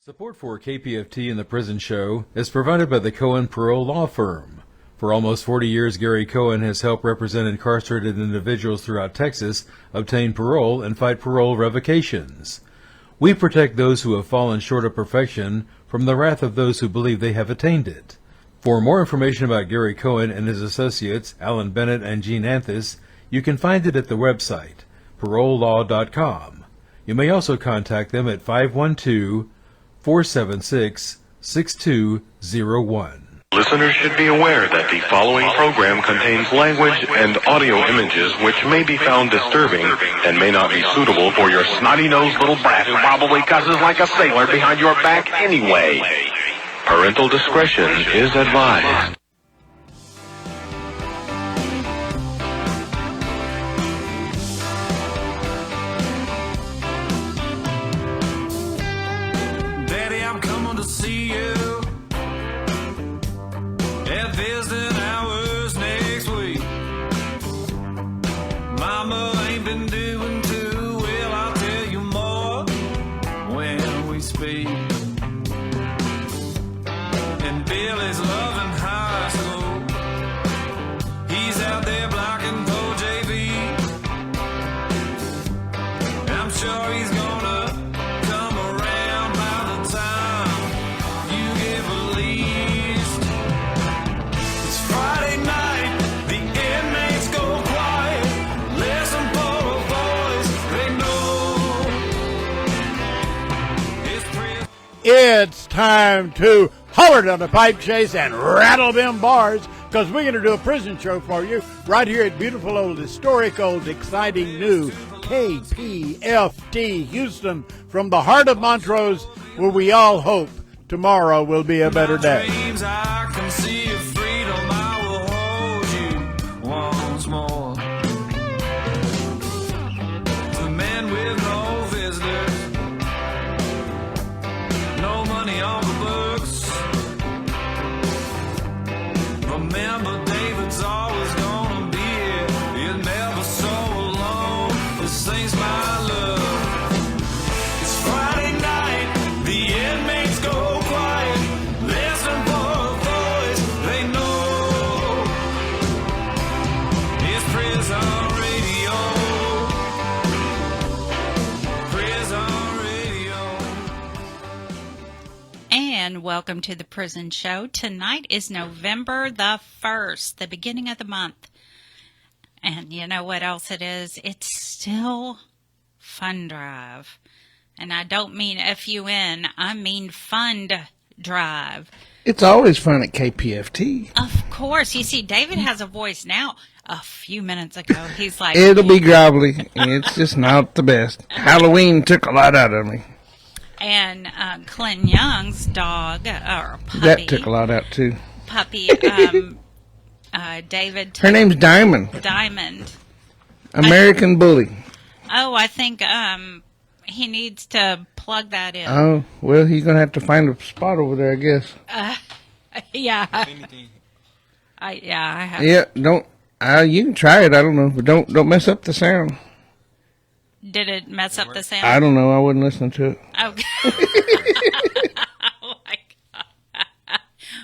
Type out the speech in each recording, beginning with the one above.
Support for KPFT and the Prison Show is provided by the Cohen Parole Law Firm. For almost 40 years, Gary Cohen has helped represent incarcerated individuals throughout Texas obtain parole and fight parole revocations. We protect those who have fallen short of perfection from the wrath of those who believe they have attained it. For more information about Gary Cohen and his associates, Alan Bennett and Gene Anthus, you can find it at the website, parolelaw.com. You may also contact them at 512-476-6201. Listeners should be aware that the following program contains language and audio images which may be found disturbing and may not be suitable for your snotty-nosed little brat who probably cusses like a sailor behind your back anyway. Parental discretion is advised. Daddy, I'm coming to see you at visiting hours next week. Mama ain't been doing too well, I'll tell you more when we speak. And Billy's loving high school. He's out there blocking for JV. I'm sure he's gonna come around by the time you get released. It's Friday night, the inmates go quiet. Listen for a voice they know. It's prison. It's time to holler down the pipe chase and rattle them bars, because we're going to do a prison show for you right here at beautiful old, historic old, exciting new KPFT Houston, from the heart of Montrose, where we all hope tomorrow will be a better day. Dreams, I can see your freedom. I will hold you once more. The man with no visitors, no money on the books. Remember, David's always gonna be here. You're never so alone. This saints my love. It's Friday night, the inmates go quiet. Listen for a voice they know. It's prison radio. Prison radio. And welcome to the Prison Show. Tonight is November the 1st, the beginning of the month. And you know what else it is? It's still Fund Drive. And I don't mean F-U-N, I mean Fund Drive. It's always fun at KPFT. Of course. You see, David has a voice now. A few minutes ago, he's like... It'll be grovelly. It's just not the best. Halloween took a lot out of me. And Clint Young's dog, or puppy... That took a lot out, too. Puppy, David... Her name's Diamond. Diamond. American Bully. Oh, I think he needs to plug that in. Oh, well, he's going to have to find a spot over there, I guess. Yeah. I have. Yeah, don't... you can try it, I don't know. But don't mess up the sound. Did it mess up the sound? I don't know. I wasn't listening to it. Okay. Oh, my God.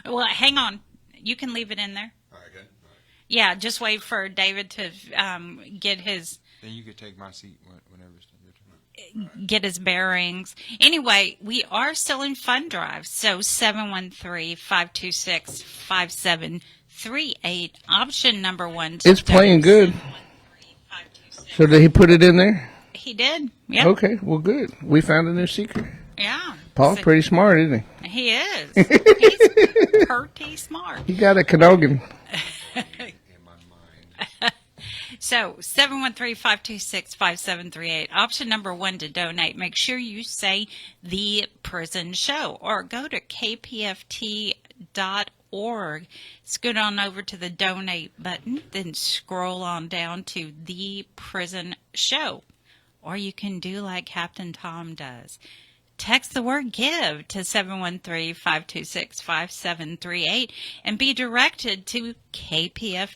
Well, hang on. You can leave it in there. All right, good. All right. Yeah, just wait for David to get his... Then you could take my seat whenever it's your turn. Get his bearings. Anyway, we are still in Fund Drive. So 713-526-5738. Option number 1. It's playing good. So did he put it in there? He did. Yep. Okay, well, good. We found a new secret. Yeah. Paul's So- pretty smart, isn't he? He is. He's pretty smart. He got a Cadogan. In my mind. So 713-526-5738. Option number 1 to donate. Make sure you say The Prison Show or go to kpft.org. Scoot on over to the donate button, then scroll on down to The Prison Show. Or you can do like Captain Tom does. Text the word GIVE to 713-526-5738 and be directed to kpft.org.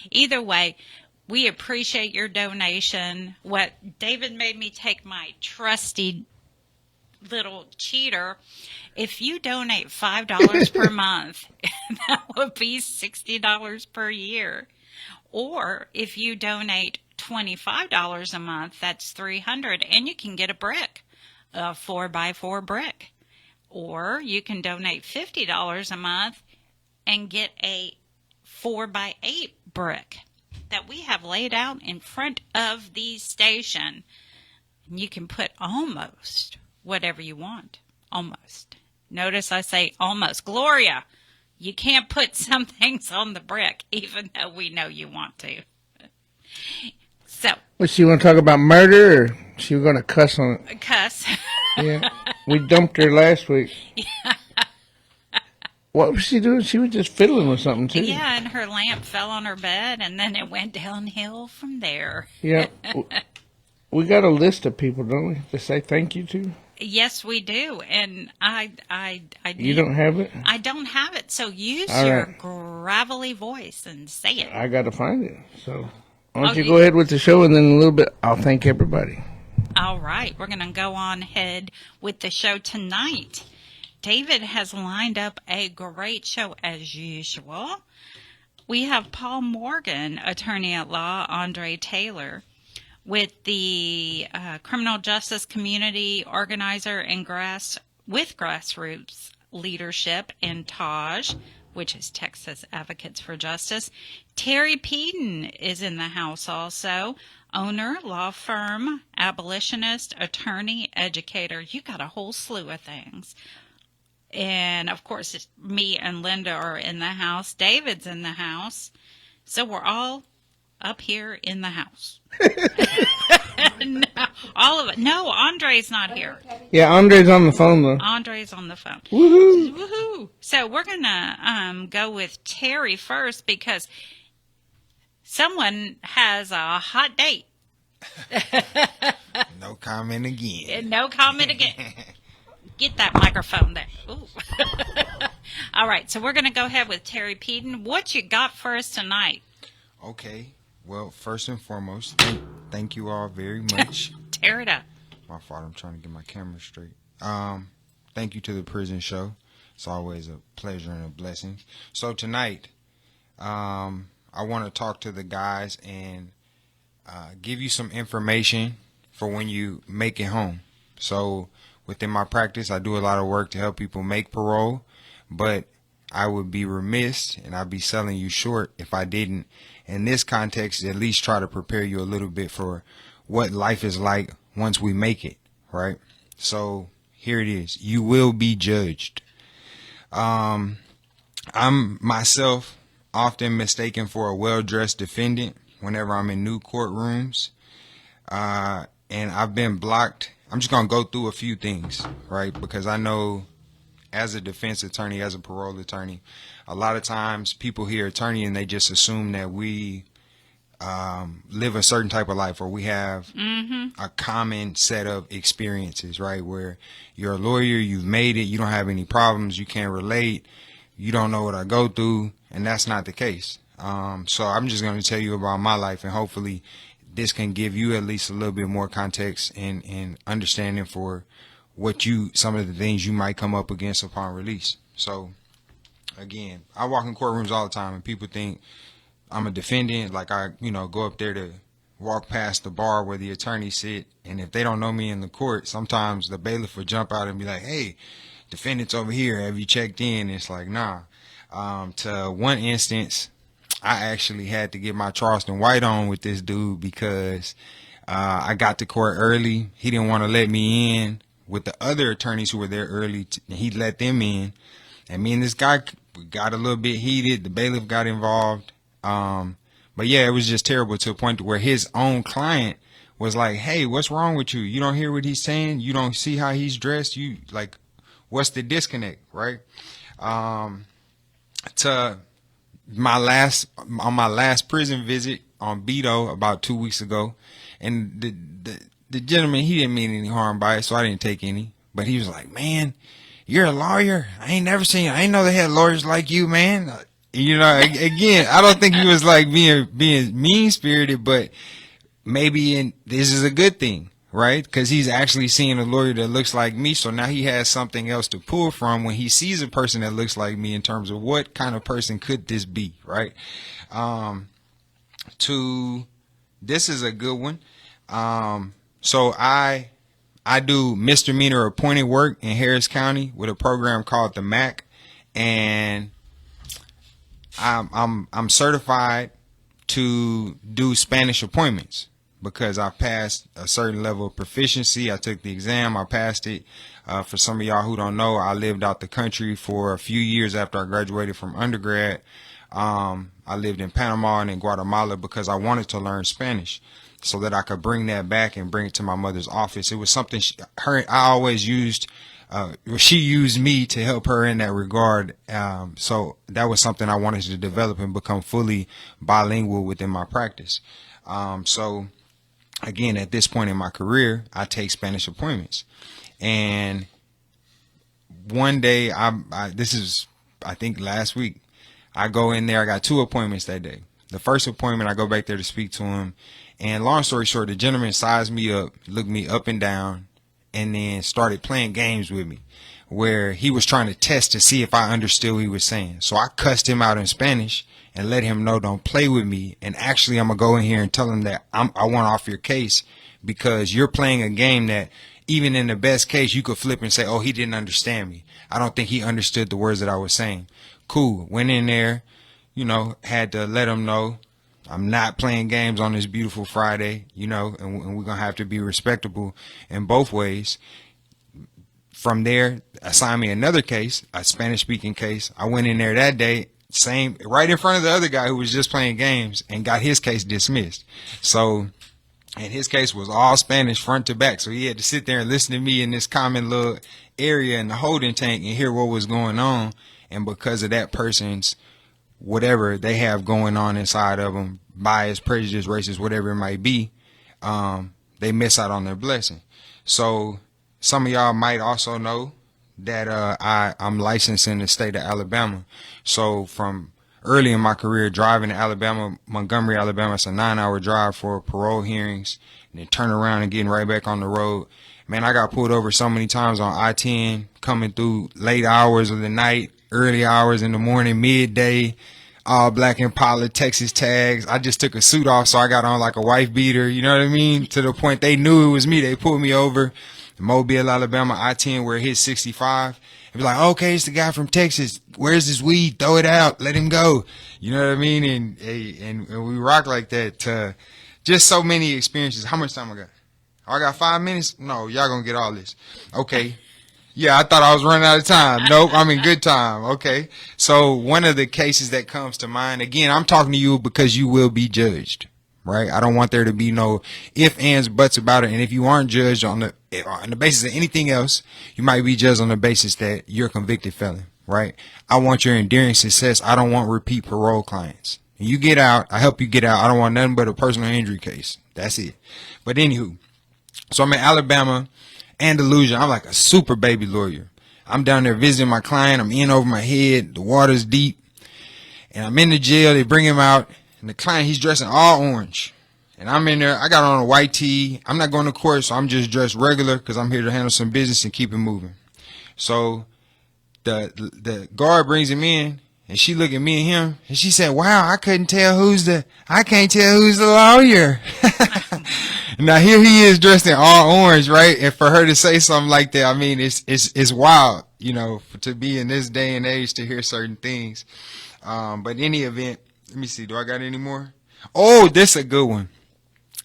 Either way, we appreciate your donation. What David made me take my trusty little cheater. If you donate $5 per month, that would be $60 per year. Or if you donate $25 a month, that's $300, and you can get a brick, a 4x4 brick. Or you can donate $50 a month and get a 4x8 brick that we have laid out in front of the station. And you can put almost whatever you want. Almost. Notice I say almost. Gloria, you can't put some things on the brick, even though we know you want to. So. Was she want to talk about murder, or she was going to cuss on it? Cuss. Yeah. We dumped her last week. What was she doing? She was just fiddling with something, too. Yeah, and her lamp fell on her bed, and then it went downhill from there. Yeah. We got a list of people, don't we, to say thank you to? Yes, we do, and I You don't have it? I don't have it, so use All your right. gravelly voice and say it. I got to find it. So why don't Oh, you you- go ahead with the show, and then in a little bit, I'll thank everybody. All right, we're going to go on ahead with the show tonight. David has lined up a great show as usual. We have Paul Morgan, attorney at law, Andre Taylor, with the criminal justice community organizer and with Grassroots leadership, and Taj, which is Texas Advocates for Justice. Terry Peden is in the house also. Owner, law firm, abolitionist, attorney, educator. You got a whole slew of things. And, of course, it's me and Linda are in the house. David's in the house. So we're all up here in the house. No, all of it. No, Andre's not here. Yeah, Andre's on the phone, though. Andre's on the phone. Woohoo! Woohoo! So we're going to go with Terry first because someone has a hot date. No comment again. No comment again. Get that microphone there. Ooh. All right, so we're going to go ahead with Terry Peden. What you got for us tonight? Okay. Well, first and foremost, thank you all very much. Tear it up. My fault. I'm trying to get my camera straight. Thank you to the prison show. It's always a pleasure and a blessing. So tonight, I want to talk to the guys and give you some information for when you make it home. So within my practice, I do a lot of work to help people make parole, but I would be remiss and I'd be selling you short if I didn't, in this context, at least try to prepare you a little bit for what life is like once we make it, right? So here it is. You will be judged. I'm myself often mistaken for a well-dressed defendant whenever I'm in new courtrooms. And I've been blocked. I'm just going to go through a few things, right? Because I know as a defense attorney, as a parole attorney, a lot of times people hear attorney and they just assume that we live a certain type of life, or we have a common set of experiences, right? Where you're a lawyer, you've made it, you don't have any problems, you can't relate, you don't know what I go through, and that's not the case. So I'm just going to tell you about my life, and hopefully this can give you at least a little bit more context and understanding for some of the things you might come up against upon release. So again, I walk in courtrooms all the time and people think I'm a defendant, like I, go up there to walk past the bar where the attorneys sit, and if they don't know me in the court, sometimes the bailiff would jump out and be like, "Hey, defendant's over here, have you checked in?" It's like, nah. To one instance, I actually had to get my Charleston White on with this dude because I got to court early. He didn't want to let me in with the other attorneys who were there early. He let them in, and me and this guy got a little bit heated. The bailiff got involved. But yeah, it was just terrible to a point where his own client was like, "Hey, what's wrong with you? You don't hear what he's saying? You don't see how he's dressed? You like, what's the disconnect?" Right? To my last prison visit on Beto about 2 weeks ago, and the gentleman, he didn't mean any harm by it, so I didn't take any. But he was like, "Man, you're a lawyer? I ain't know they had lawyers like you, man." Again, I don't think he was like being mean spirited, but maybe this is a good thing, right? Because he's actually seeing a lawyer that looks like me. So now he has something else to pull from when he sees a person that looks like me in terms of what kind of person could this be, right? This is a good one. So I do misdemeanor appointed work in Harris County with a program called the MAC, and I'm certified to do Spanish appointments because I passed a certain level of proficiency. I took the exam, I passed it. For some of y'all who don't know, I lived out the country for a few years after I graduated from undergrad. I lived in Panama and in Guatemala because I wanted to learn Spanish so that I could bring that back and bring it to my mother's office. It was something I always used. She used me to help her in that regard. So that was something I wanted to develop and become fully bilingual within my practice. So again, at this point in my career, I take Spanish appointments. And one day, this is, I think last week, I go in there. I got 2 appointments that day. The first appointment, I go back there to speak to him. And long story short, the gentleman sized me up, looked me up and down, and then started playing games with me where he was trying to test to see if I understood what he was saying. So I cussed him out in Spanish and let him know, don't play with me. And actually, I'm going to go in here and tell him that I want off your case because you're playing a game that even in the best case, you could flip and say, oh, he didn't understand me. I don't think he understood the words that I was saying. Cool. Went in there, had to let him know I'm not playing games on this beautiful Friday, and we're going to have to be respectable in both ways. From there, assigned me another case, a Spanish speaking case. I went in there that day, right in front of the other guy who was just playing games, and got his case dismissed. So, and his case was all Spanish front to back. So he had to sit there and listen to me in this common little area in the holding tank and hear what was going on. And because of that person's whatever they have going on inside of them, bias, prejudice, racist, whatever it might be, they miss out on their blessing. So some of y'all might also know that I'm licensed in the state of Alabama. So from early in my career, driving to Alabama, Montgomery, Alabama, it's a 9-hour drive for parole hearings, and then turn around and getting right back on the road. Man, I got pulled over so many times on I-10, coming through late hours of the night, early hours in the morning, midday, all black Impala, Texas tags. I just took a suit off, so I got on like a wife beater, you know what I mean? To the point they knew it was me. They pulled me over, Mobile, Alabama, I-10, where it hit 65. It was like, okay, it's the guy from Texas. Where's his weed? Throw it out. Let him go. You know what I mean? And we rock like that. Just so many experiences. How much time I got? Oh, I got 5 minutes? No, y'all gonna get all this. Okay. Yeah, I thought I was running out of time. Nope, I'm in good time. Okay. So one of the cases that comes to mind, again, I'm talking to you because you will be judged, right? I don't want there to be no ifs, ands, buts about it. And if you aren't judged on the basis of anything else, you might be judged on the basis that you're a convicted felon, right? I want your enduring success. I don't want repeat parole clients. And you get out, I help you get out. I don't want nothing but a personal injury case. That's it. But anywho, so I'm in Alabama, Andalusia. I'm like a super baby lawyer. I'm down there visiting my client. I'm in over my head. The water's deep. And I'm in the jail. They bring him out. And the client, he's dressing all orange. And I'm in there. I got on a white tee. I'm not going to court, so I'm just dressed regular because I'm here to handle some business and keep it moving. So the guard brings him in. And she looked at me and him. And she said, wow, I can't tell who's the lawyer. Now here he is dressed in all orange, right? And for her to say something like that, I mean, it's wild, to be in this day and age to hear certain things. But in any event, let me see, do I got any more? Oh, this is a good one.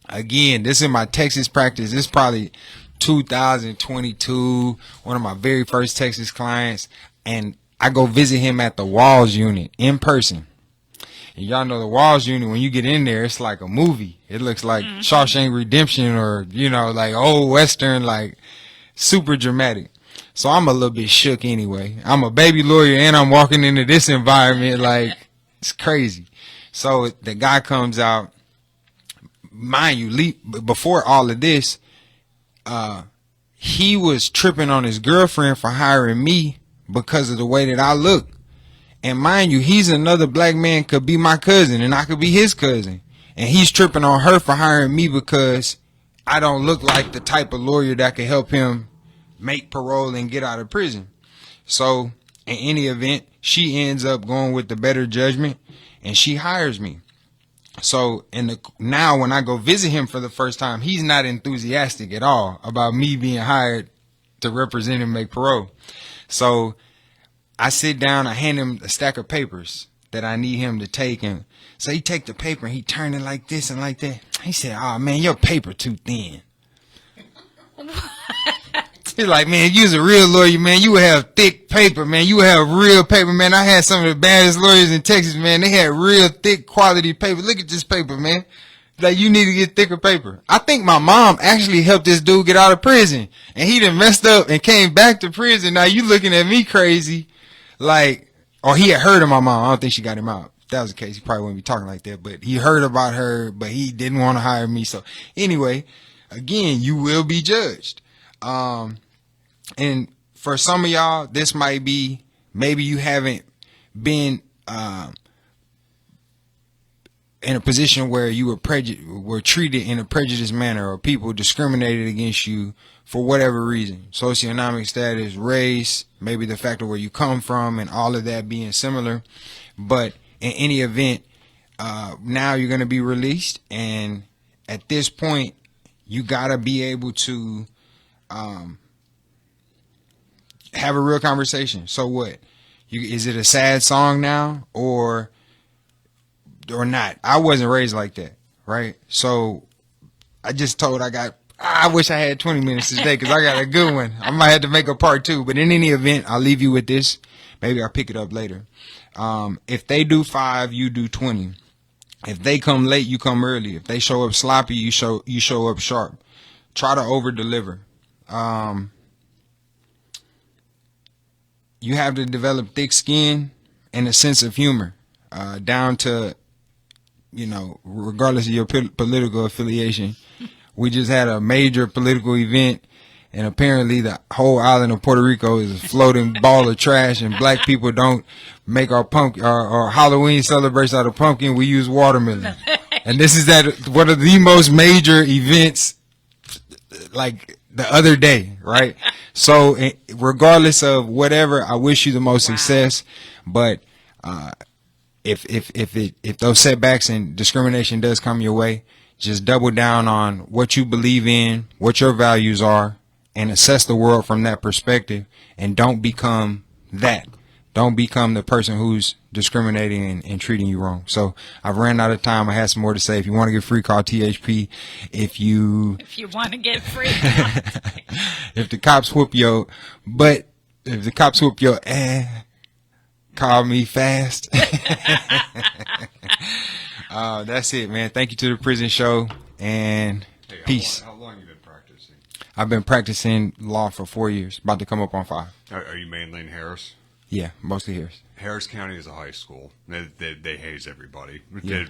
Again, this is my Texas practice. This is probably 2022, one of my very first Texas clients. And I go visit him at the Walls Unit in person. And y'all know the Walls Unit, when you get in there, it's like a movie. It looks like Shawshank Redemption or, like old Western, like super dramatic. So I'm a little bit shook anyway. I'm a baby lawyer and I'm walking into this environment like it's crazy. So the guy comes out, mind you, before all of this, he was tripping on his girlfriend for hiring me because of the way that I look. And mind you, he's another black man, could be my cousin and I could be his cousin. And he's tripping on her for hiring me because I don't look like the type of lawyer that can help him make parole and get out of prison. So in any event, she ends up going with the better judgment, and she hires me. So now when I go visit him for the first time, he's not enthusiastic at all about me being hired to represent him and make parole. So I sit down, I hand him a stack of papers that I need him to take, and so he take the paper and he turn it like this and like that. He said, "Oh man, your paper too thin." He's like, "Man, you's a real lawyer, man. You would have thick paper, man. You would have real paper, man. I had some of the baddest lawyers in Texas, man. They had real thick quality paper. Look at this paper, man. Like, you need to get thicker paper." I think my mom actually helped this dude get out of prison, and he done messed up and came back to prison. Now you looking at me crazy, like, or he had heard of my mom. I don't think she got him out. If that was the case, he probably wouldn't be talking like that, but he heard about her, but he didn't want to hire me. So anyway, again, you will be judged. And for some of y'all, this might be, maybe you haven't been in a position where you were treated in a prejudiced manner, or people discriminated against you for whatever reason, socioeconomic status, race, maybe the fact of where you come from, and all of that being similar. But in any event, now you're going to be released, and at this point, you got to be able to have a real conversation. So what? Is it a sad song now, or not? I wasn't raised like that, right? So I just told I wish I had 20 minutes today, because I got a good one. I might have to make a part 2, but in any event, I'll leave you with this. Maybe I'll pick it up later. If they do 5, you do 20. If they come late, you come early. If they show up sloppy, you show up sharp. Try to over deliver. You have to develop thick skin and a sense of humor, down to, regardless of your political affiliation. We just had a major political event, and apparently the whole island of Puerto Rico is a floating ball of trash, and black people don't make our Halloween celebrations out of pumpkin. We use watermelon. And this is one of the most major events, like the other day, right? So regardless of whatever, I wish you the most success. But if those setbacks and discrimination does come your way, just double down on what you believe in, what your values are, and assess the world from that perspective. And don't become that. Don't become the person who's discriminating and treating you wrong. So I've ran out of time. I had some more to say. If you want to get free, call THP. If you want to get free, if the cops whoop your butt, if the cops whoop your call me fast. That's it, man. Thank you to the prison show, and peace. How long have you been practicing? I've been practicing law for 4 years, about to come up on 5. Are you mainly in Harris? Yeah, mostly Harris. Harris County is a high school. They haze everybody. Yeah.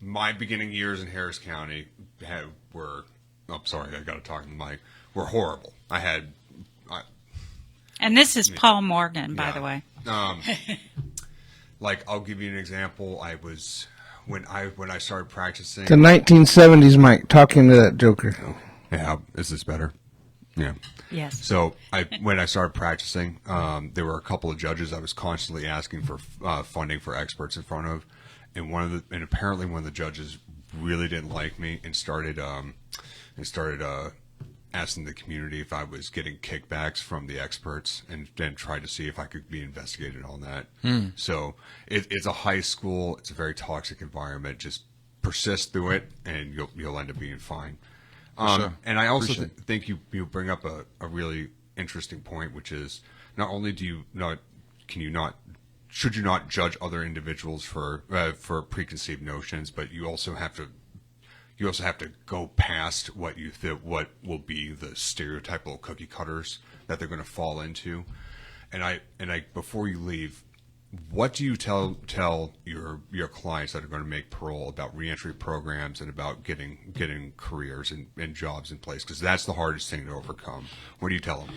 My beginning years in Harris County were, oh, sorry, I got to talk in the mic, were horrible. and this is Paul Morgan, by the way. Like, I'll give you an example. I was, when I started practicing. The 1970s Mike talking to that joker. Yeah, is this better? Yeah. Yes. So when I started practicing, there were a couple of judges I was constantly asking for funding for experts in front of, and apparently one of the judges really didn't like me and started asking the community if I was getting kickbacks from the experts, and then tried to see if I could be investigated on that. So it's a high school. It's a very toxic environment. Just persist through it, and you'll end up being fine. Sure. And I also think you bring up a really interesting point, which is not only should you not judge other individuals for preconceived notions, but you also have to go past what will be the stereotypical cookie cutters that they're going to fall into. And I before you leave, what do you tell your clients that are going to make parole about reentry programs and about getting careers and jobs in place? Because that's the hardest thing to overcome. What do you tell them?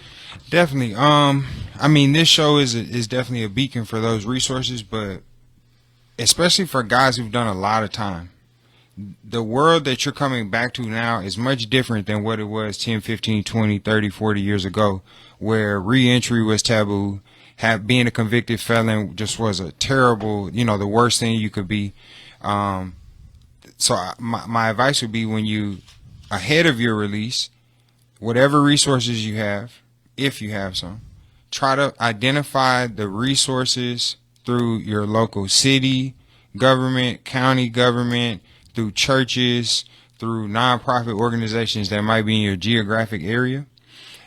Definitely. I mean, this show is definitely a beacon for those resources, but especially for guys who've done a lot of time. the world that you're coming back to now is much different than what it was 10, 15, 20, 30, 40 years ago, where reentry was taboo. Being a convicted felon just was a terrible, the worst thing you could be. So my advice would be, when you, ahead of your release, whatever resources you have, if you have some, try to identify the resources through your local city government, county government, through churches, through nonprofit organizations that might be in your geographic area,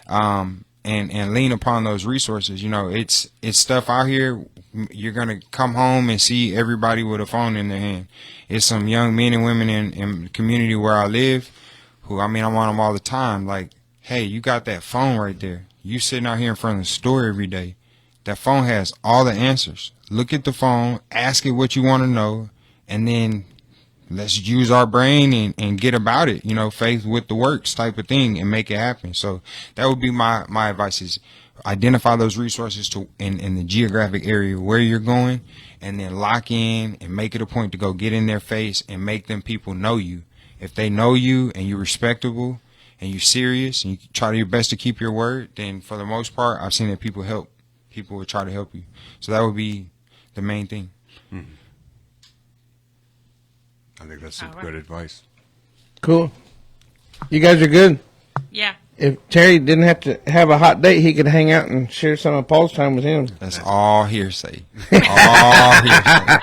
and lean upon those resources. It's stuff out here. You're gonna come home and see everybody with a phone in their hand. It's some young men and women in the community where I live, who, I'm on them all the time. Like, hey, you got that phone right there. You sitting out here in front of the store every day. That phone has all the answers. Look at the phone, ask it what you want to know, and then let's use our brain and get about it. Faith with the works type of thing, and make it happen. So that would be my advice, is identify those resources in the geographic area where you're going, and then lock in and make it a point to go get in their face and make them people know you. If they know you and you're respectable and you're serious and you try your best to keep your word, then for the most part, I've seen that people will try to help you. So that would be the main thing. Mm-hmm. I think that's some good advice. Cool. You guys are good. Yeah. If Terry didn't have to have a hot date, he could hang out and share some of Paul's time with him. That's all hearsay. All hearsay.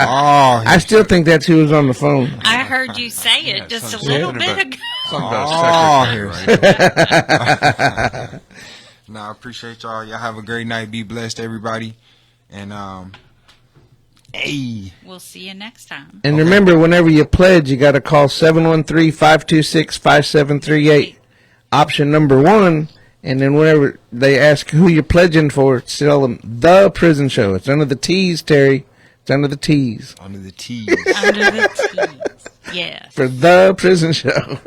All hearsay. I still think that's who was on the phone. I heard you say it just a little bit ago. All hearsay. No, I appreciate y'all. Y'all have a great night. Be blessed, everybody. And hey, we'll see you next time. And remember, whenever you pledge, you got to call 713-526-5738. Option number 1, and then whenever they ask who you're pledging for, tell them The Prison Show. It's under the T's, Terry. It's under the T's. Under the T's. Under the T's. Yes. For The Prison Show.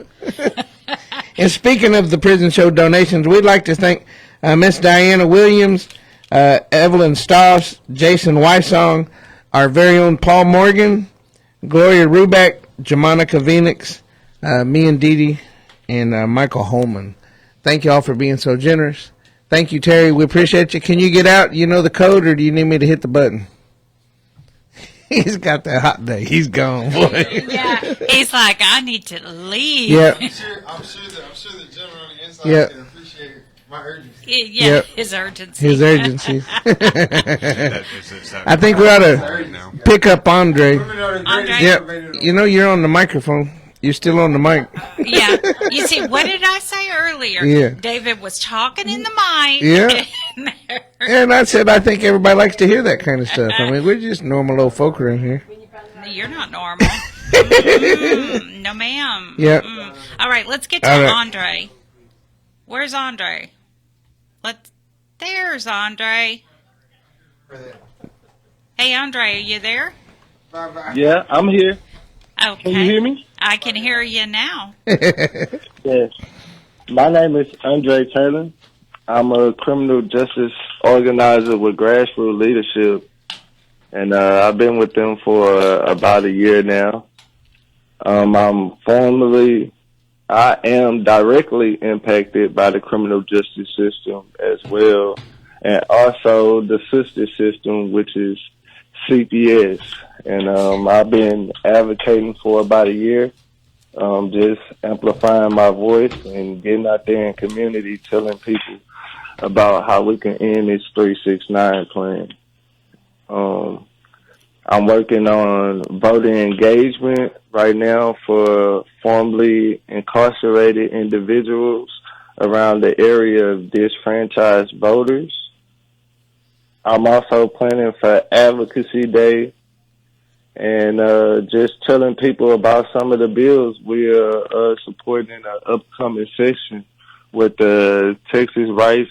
And speaking of the Prison Show donations, we'd like to thank Miss Diana Williams, Evelyn Stoss, Jason Wysong, our very own Paul Morgan, Gloria Ruback, Jamanica Phoenix, me and Dee Dee, and Michael Holman. Thank you all for being so generous. Thank you, Terry. We appreciate you. Can you get out? You know the code, or do you need me to hit the button? He's got that hot day. He's gone, boy. Yeah. He's like, I need to leave. Yeah. I'm sure the gentleman on the inside can appreciate my urgency. Yeah, his urgency. His urgency. I think we ought to pick up Andre. Yep. You're on the microphone. You're still on the mic. Yeah. You see, what did I say earlier? Yeah. David was talking in the mic. Yeah. And I said, I think everybody likes to hear that kind of stuff. I mean, we're just normal old folk around here. You're not normal. No, ma'am. Yeah. All right, let's get to Andre. Where's Andre? There's Andre. Hey, Andre, are you there? Yeah, I'm here. Okay. Can you hear me? I can hear you now. Yes. My name is Andre Taylor. I'm a criminal justice organizer with Grassroots Leadership, and I've been with them for about a year now. I am directly impacted by the criminal justice system as well, and also the sister system, which is CPS. And I've been advocating for about a year, just amplifying my voice and getting out there in community, telling people about how we can end this 369 plan. I'm working on voter engagement right now for formerly incarcerated individuals around the area of disenfranchised voters. I'm also planning for Advocacy Day and just telling people about some of the bills we are supporting in the upcoming session with the Texas Rights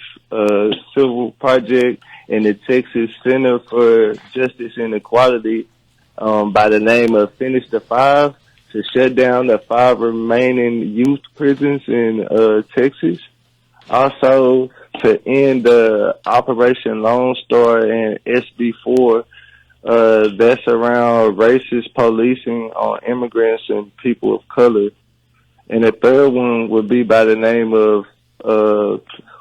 Civil Project and the Texas Center for Justice and Equality by the name of Finish the Five, to shut down the 5 remaining youth prisons in Texas. Also, to end the Operation Lone Star and SB4 That's around racist policing on immigrants and people of color. And the third one would be by the name of,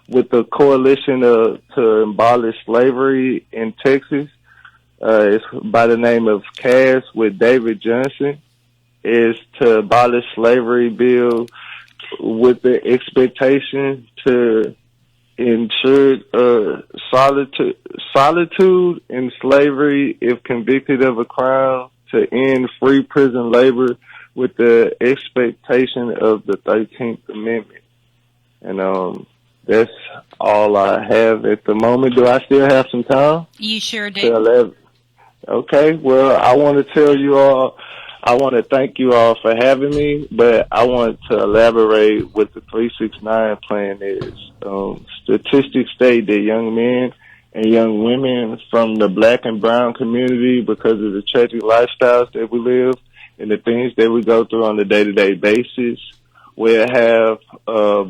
with the coalition to abolish slavery in Texas. It's by the name of CAS with David Johnson. Is to abolish slavery bill with the expectation to ensure solitude in slavery if convicted of a crime, to end free prison labor with the expectation of the 13th Amendment. And that's all I have at the moment. Do I still have some time? You sure do. To 11? Okay, well, I want to tell you all, I want to thank you all for having me, but I want to elaborate what the 369 plan is. Statistics state that young men and young women from the black and brown community, because of the tragic lifestyles that we live and the things that we go through on a day-to-day basis, we'll have,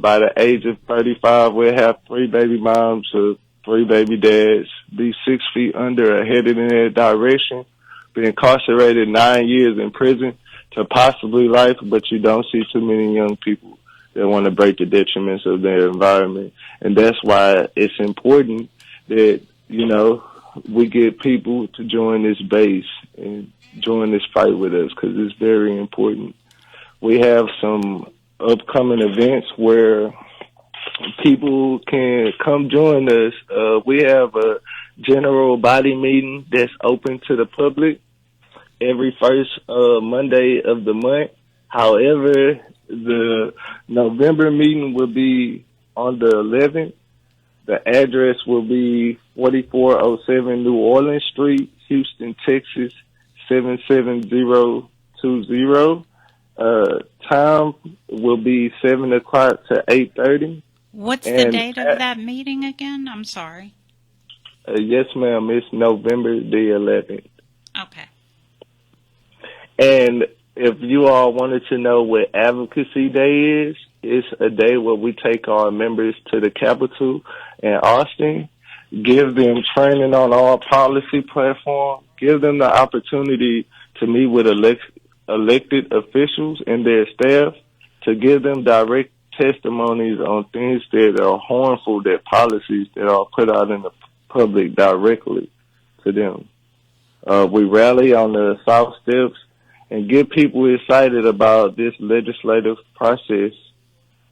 by the age of 35, we'll have 3 baby moms or 3 baby dads, be 6 feet under or headed in that direction, be incarcerated 9 years in prison to possibly life, but you don't see too many young people that want to break the detriments of their environment. And that's why it's important that, you know, we get people to join this base and join this fight with us, because it's very important. We have some upcoming events where people can come join us. We have a general body meeting that's open to the public every first Monday of the month. However, the November meeting will be on the 11th. The address will be 4407 New Orleans Street, Houston, Texas, 77020. Time will be 7 o'clock to 8:30. What's the date of that meeting again? I'm sorry. Yes, ma'am. It's November the 11th. Okay. And if you all wanted to know what Advocacy Day is, it's a day where we take our members to the Capitol in Austin, give them training on our policy platform, give them the opportunity to meet with elected officials and their staff, to give them direct testimonies on things that are harmful, that policies that are put out in the public directly to them. We rally on the South Steps and get people excited about this legislative process.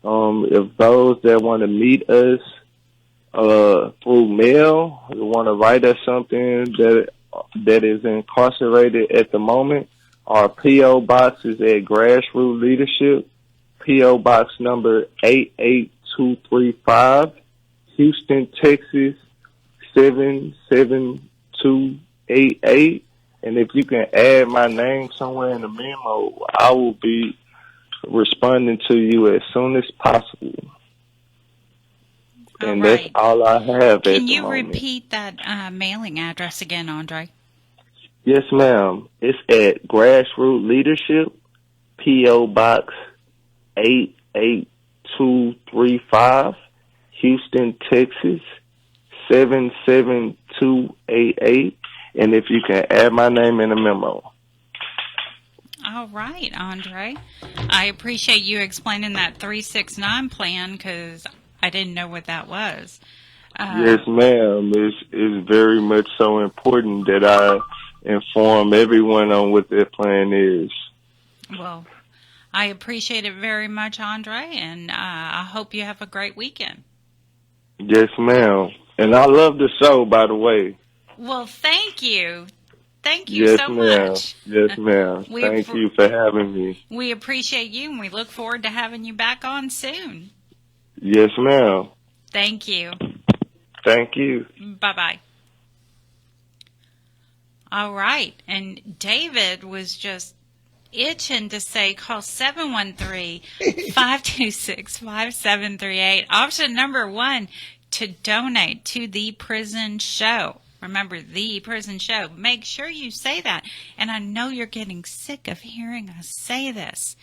If those that want to meet us through mail, want to write us something that is incarcerated at the moment, our P.O. Box is at Grassroots Leadership, P.O. Box number 88235, Houston, Texas, 77288. And if you can add my name somewhere in the memo, I will be responding to you as soon as possible. And right. That's all I have at the moment. Can you repeat that mailing address again, Andre? Yes, ma'am. It's at Grassroots Leadership, P.O. Box 88235, Houston, Texas, 77288. And if you can add my name in the memo. All right, Andre. I appreciate you explaining that 369 plan, because I didn't know what that was. Yes, ma'am. It's very much so important that I inform everyone on what that plan is. Well, I appreciate it very much, Andre, and I hope you have a great weekend. Yes, ma'am. And I love the show, by the way. Well, thank you. Thank you Yes, so ma'am. much. Yes, ma'am. Thank you for having me. We appreciate you, and we look forward to having you back on soon. Yes, ma'am. Thank you. Thank you. Bye-bye. All right. And David was just itching to say call 713-526-5738. Option number 1 to donate to the prison show. Remember, the prison show. Make sure you say that. And I know you're getting sick of hearing us say this,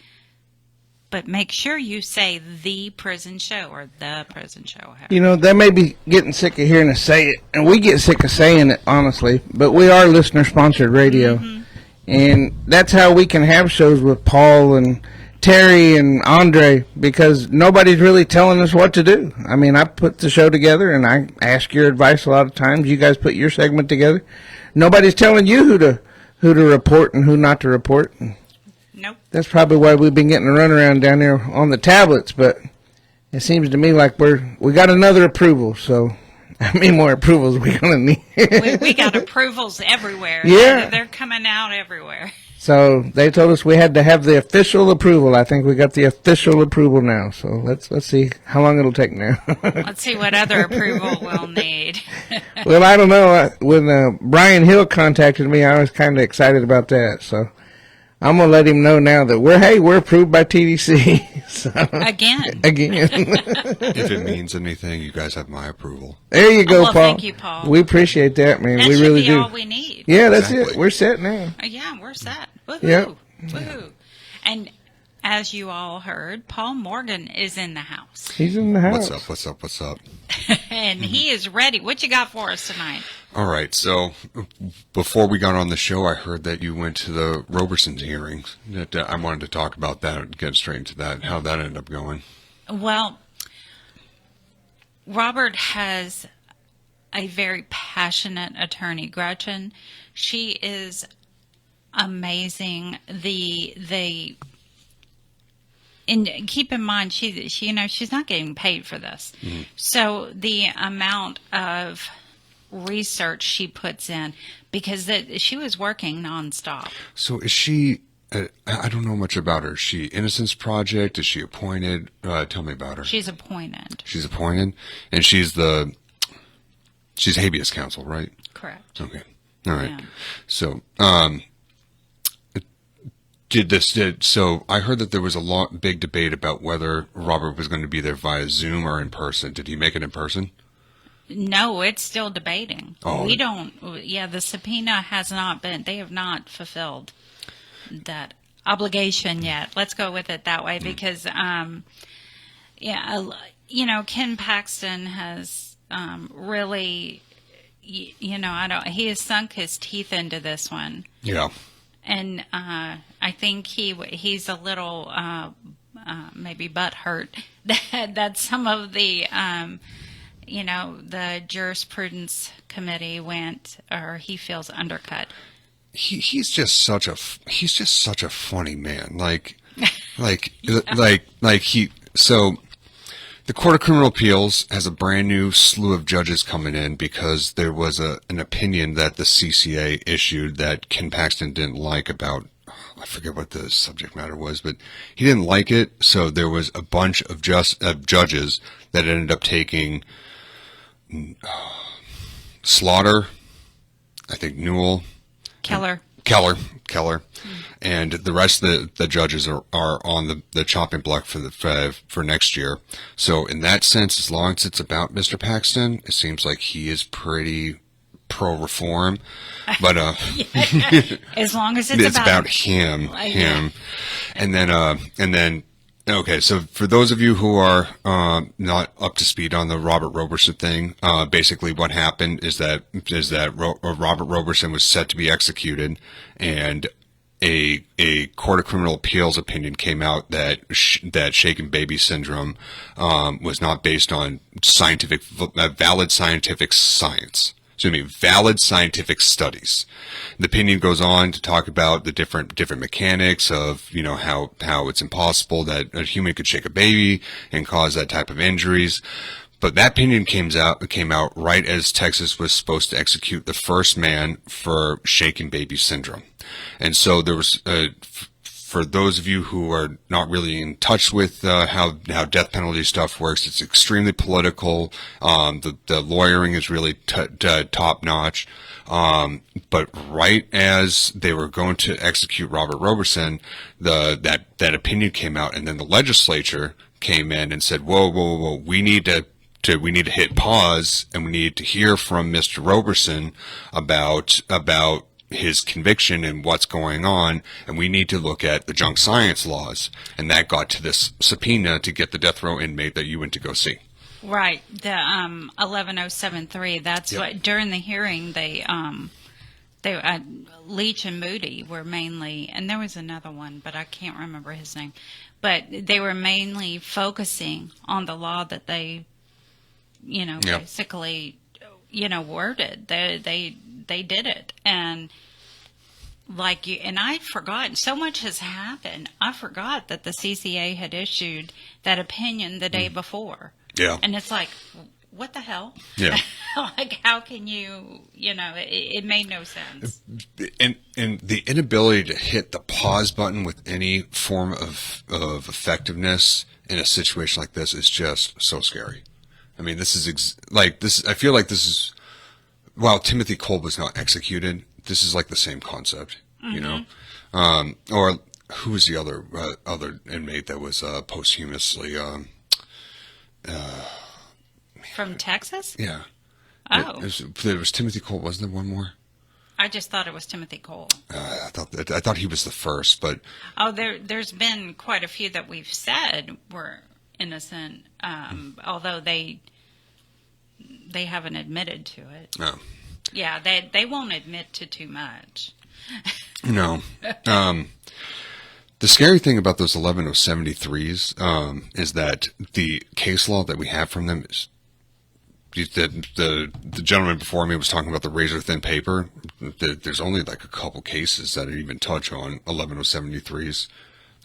but make sure you say the prison show or the prison show. You know, they may be getting sick of hearing us say it, and we get sick of saying it, honestly, but we are listener-sponsored radio, and that's how we can have shows with Paul and Terry and Andre, because nobody's really telling us what to do. I mean, I put the show together, and I ask your advice a lot of times. You guys put your segment together. Nobody's telling you who to report and who not to report. Nope. That's probably why we've been getting a runaround down there on the tablets, but it seems to me like we got another approval, so how many more approvals are we going to need? we got approvals everywhere. Yeah. They're coming out everywhere. So they told us we had to have the official approval. I think we got the official approval now, so let's see how long it'll take now. Let's see what other approval we'll need. Well, I don't know. When Brian Hill contacted me, I was kind of excited about that, so I'm going to let him know now that we're approved by TDC. So, Again. If it means anything, you guys have my approval. There you go, well, Paul. thank you, Paul. We appreciate that, man. That we should really be do. all we need. Yeah, that's Exactly. it. We're set now. Yeah, we're set. Woohoo. Yep. Woohoo. And as you all heard, Paul Morgan is in the house. He's in the house. What's up? And he is ready. What you got for us tonight? All right, so before we got on the show, I heard that you went to the Roberson's hearings. I wanted to talk about that and get straight into that, how that ended up going. Well, Robert has a very passionate attorney, Gretchen. She is amazing. And keep in mind, she she's not getting paid for this. Mm-hmm. So the amount of research she puts in, because she was working nonstop. So is she? I don't know much about her. Is she Innocence Project? Is she appointed? Tell me about her. She's appointed. She's appointed, and she's habeas counsel, right? Correct. Okay. All right. Yeah. So, so I heard that there was a big debate about whether Robert was going to be there via Zoom or in person. Did he make it in person? No, it's still debating. Oh. We don't. Yeah, the subpoena has not been. They have not fulfilled that obligation yet. Let's go with it that way, because, Ken Paxton has really, he has sunk his teeth into this one. Yeah. And I think he's a little maybe butthurt that some of the the jurisprudence committee he feels undercut. He's just such a funny man. So the Court of Criminal Appeals has a brand new slew of judges coming in because there was an opinion that the CCA issued that Ken Paxton didn't like about, I forget what the subject matter was, but he didn't like it. So there was a bunch of judges that ended up taking Slaughter, I think Newell, Keller, and the rest of the judges are on the chopping block for next year. So in that sense, as long as it's about Mr. Paxton, it seems like he is pretty pro-reform. But as long as it's about him. And then. Okay, so for those of you who are not up to speed on the Robert Roberson thing, basically what happened is that Robert Roberson was set to be executed, and a Court of Criminal Appeals opinion came out that shaken baby syndrome was not based on valid scientific science. Valid scientific studies. The opinion goes on to talk about the different mechanics of, how it's impossible that a human could shake a baby and cause that type of injuries. But that opinion came out right as Texas was supposed to execute the first man for shaken baby syndrome. And so there was, for those of you who are not really in touch with how death penalty stuff works, it's extremely political. The lawyering is really top notch. But right as they were going to execute Robert Roberson, that opinion came out, and then the legislature came in and said, "Whoa! We need to hit pause, and we need to hear from Mr. Roberson about his conviction and what's going on, and we need to look at the junk science laws. And that got to this subpoena to get the death row inmate that you went to go see. Right. The 11073. That's Yep. what during the hearing they Leach and Moody were mainly, and there was another one, but I can't remember his name. But they were mainly focusing on the law that they, Yep. basically, worded. They did it, and like you and I'd forgotten. So much has happened. I forgot that the CCA had issued that opinion the day before. Yeah. And it's like, what the hell? Yeah. Like, how can you, it made no sense. And the inability to hit the pause button with any form of effectiveness in a situation like this is just so scary. I mean, this is I feel like this is, while Timothy Cole was not executed, this is like the same concept, or who was the other inmate that was posthumously, From Texas? yeah. Oh. There was Timothy Cole, wasn't there one more? I just thought it was Timothy Cole. I thought he was the first, but Oh, there's been quite a few that we've said were innocent, although they haven't admitted to it. no. Yeah, they won't admit to too much. No. The scary thing about those 11073s is that the case law that we have from them is the gentleman before me was talking about the razor thin paper. There's only like a couple cases that even touch on 11073s.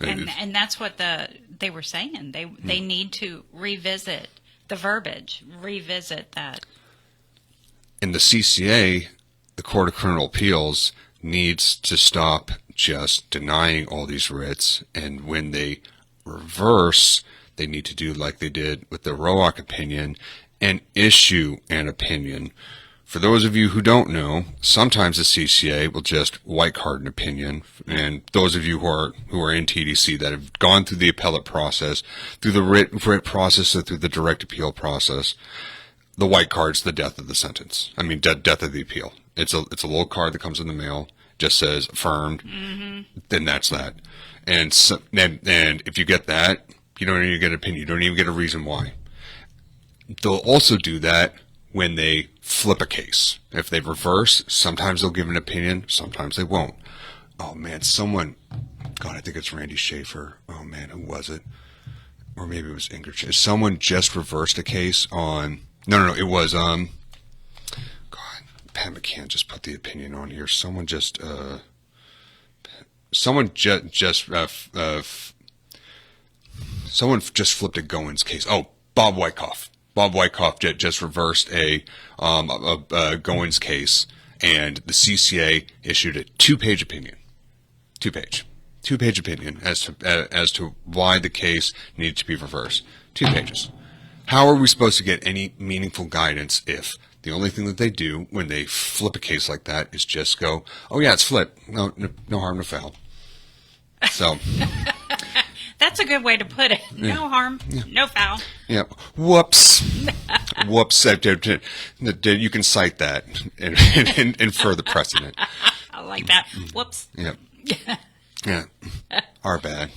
And that's what they were saying. They need to revisit the verbiage, revisit that. In the CCA, the Court of Criminal Appeals needs to stop just denying all these writs, and when they reverse, they need to do like they did with the Roark opinion and issue an opinion. For those of you who don't know, sometimes the CCA will just white card an opinion, and those of you who are in TDC that have gone through the appellate process, through the writ process, or through the direct appeal process, the white card's the death of the sentence. I mean, death of the appeal. It's a little card that comes in the mail, just says affirmed. Then that's that. And if you get that, you don't even get an opinion. You don't even get a reason why. They'll also do that when they flip a case. If they reverse, sometimes they'll give an opinion, sometimes they won't. Oh man, I think it's Randy Schaefer. Oh man, who was it? Or maybe it was Ingrid. Someone just reversed a case on. No, it was Pat McCann just put the opinion on here. Someone just flipped a Goins case. Oh, Bob Wyckoff. Bob Wyckoff just reversed a Goins case, and the CCA issued a two-page opinion. Two-page opinion as to why the case needed to be reversed. 2 pages. How are we supposed to get any meaningful guidance if the only thing that they do when they flip a case like that is just go, oh yeah, it's flipped. No harm, no foul. So. That's a good way to put it. Yeah. No harm, no foul. Yeah. Whoops. Whoops. You can cite that and further precedent. I like that. Whoops. Yep. Yeah. Our bad.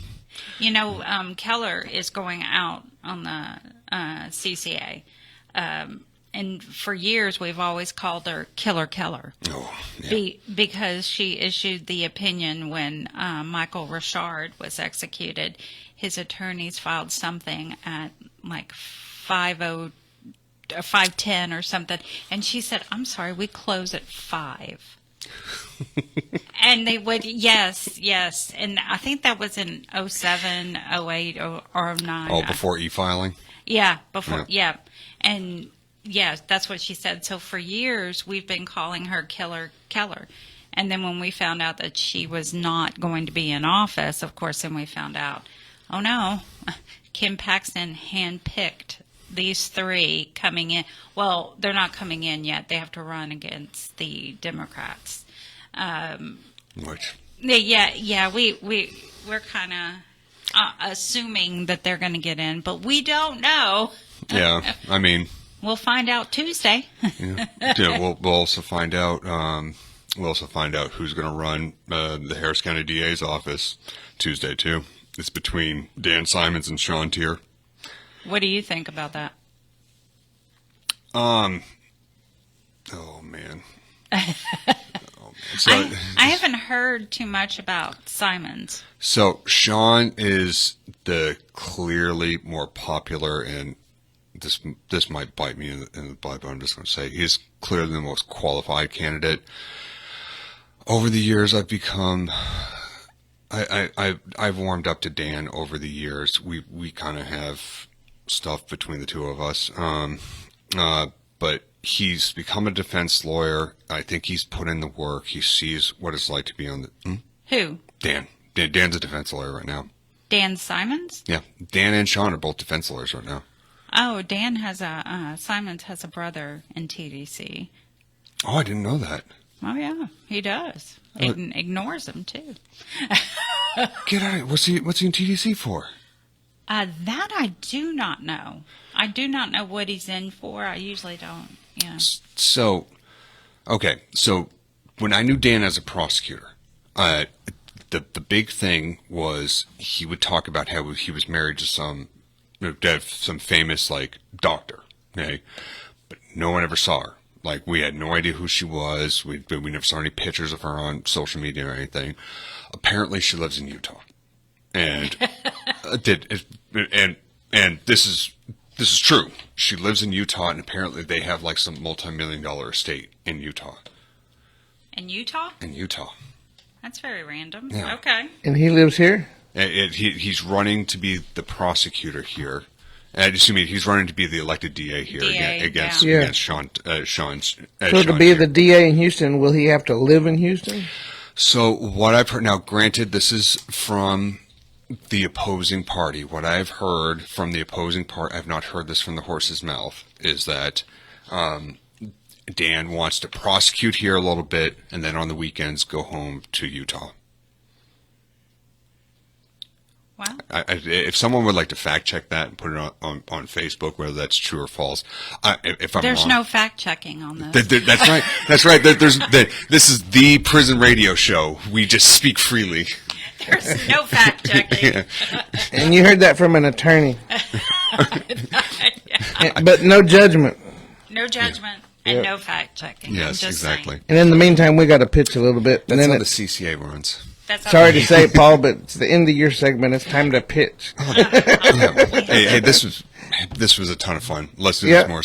Keller is going out on the CCA. And for years, we've always called her Killer Keller. Oh, yeah. Because she issued the opinion when Michael Richard was executed. His attorneys filed something at like 5:10 or something. And she said, I'm sorry, we close at 5. And they would, yes. And I think that was in 07, 08, or 09. Oh, before e-filing? Yeah, before, yeah. And yeah, that's what she said. So for years, we've been calling her Killer Keller. And then when we found out that she was not going to be in office, of course, then we found out, oh no, Kim Paxton handpicked these 3 coming in. Well, they're not coming in yet. They have to run against the Democrats. Which? Yeah, we're kind of assuming that they're going to get in, but we don't know. Yeah, I mean... We'll find out Tuesday. Yeah, we'll also find out We'll also find out who's going to run the Harris County DA's office Tuesday, too. It's between Dan Simons and Sean Tier. What do you think about that? Oh, man. So, I haven't heard too much about Simons. So Sean is the clearly more popular, and this might bite me in the butt, but I'm just going to say he's clearly the most qualified candidate. Over the years, I've become, I've warmed up to Dan over the years. We kind of have stuff between the two of us, but he's become a defense lawyer. I think he's put in the work. He sees what it's like to be on the... Who? Dan. Dan's a defense lawyer right now. Dan Simons? Yeah. Dan and Sean are both defense lawyers right now. Oh, Dan has Simons has a brother in TDC. Oh, I didn't know that. Oh, yeah, he does. Ignores him, too. Get out of here. What's he in TDC for? That I do not know. I do not know what he's in for. I usually don't. Yeah. So, okay. So, when I knew Dan as a prosecutor, the big thing was he would talk about how he was married to some famous like doctor. Okay, but no one ever saw her. Like, we had no idea who she was. We never saw any pictures of her on social media or anything. Apparently, she lives in Utah, and and this is true. She lives in Utah, and apparently they have like some multi-million-dollar estate in Utah. In Utah? In Utah. That's very random. Yeah. Okay. And he lives here? He's running to be the prosecutor here. He's running to be the elected DA here against Sean. So Sean to be here. the DA in Houston, will he have to live in Houston? So what I've heard, now granted this is from the opposing party, what I've heard from the opposing party, I've not heard this from the horse's mouth, is that Dan wants to prosecute here a little bit and then on the weekends go home to Utah. Wow. If someone would like to fact check that and put it on Facebook, whether that's true or false, if I'm There's wrong, no fact checking on this. That's right. That's right. This is the prison radio show. We just speak freely. There's no fact checking. Yeah. And you heard that from an attorney. Yeah. But no judgment. No judgment and no fact checking. Yes, exactly. And in the meantime, we got to pitch a little bit. And That's then how the CCA runs. Sorry to say it, Paul, but it's the end of your segment. It's time to pitch. Hey, this was a ton of fun. Let's do this more.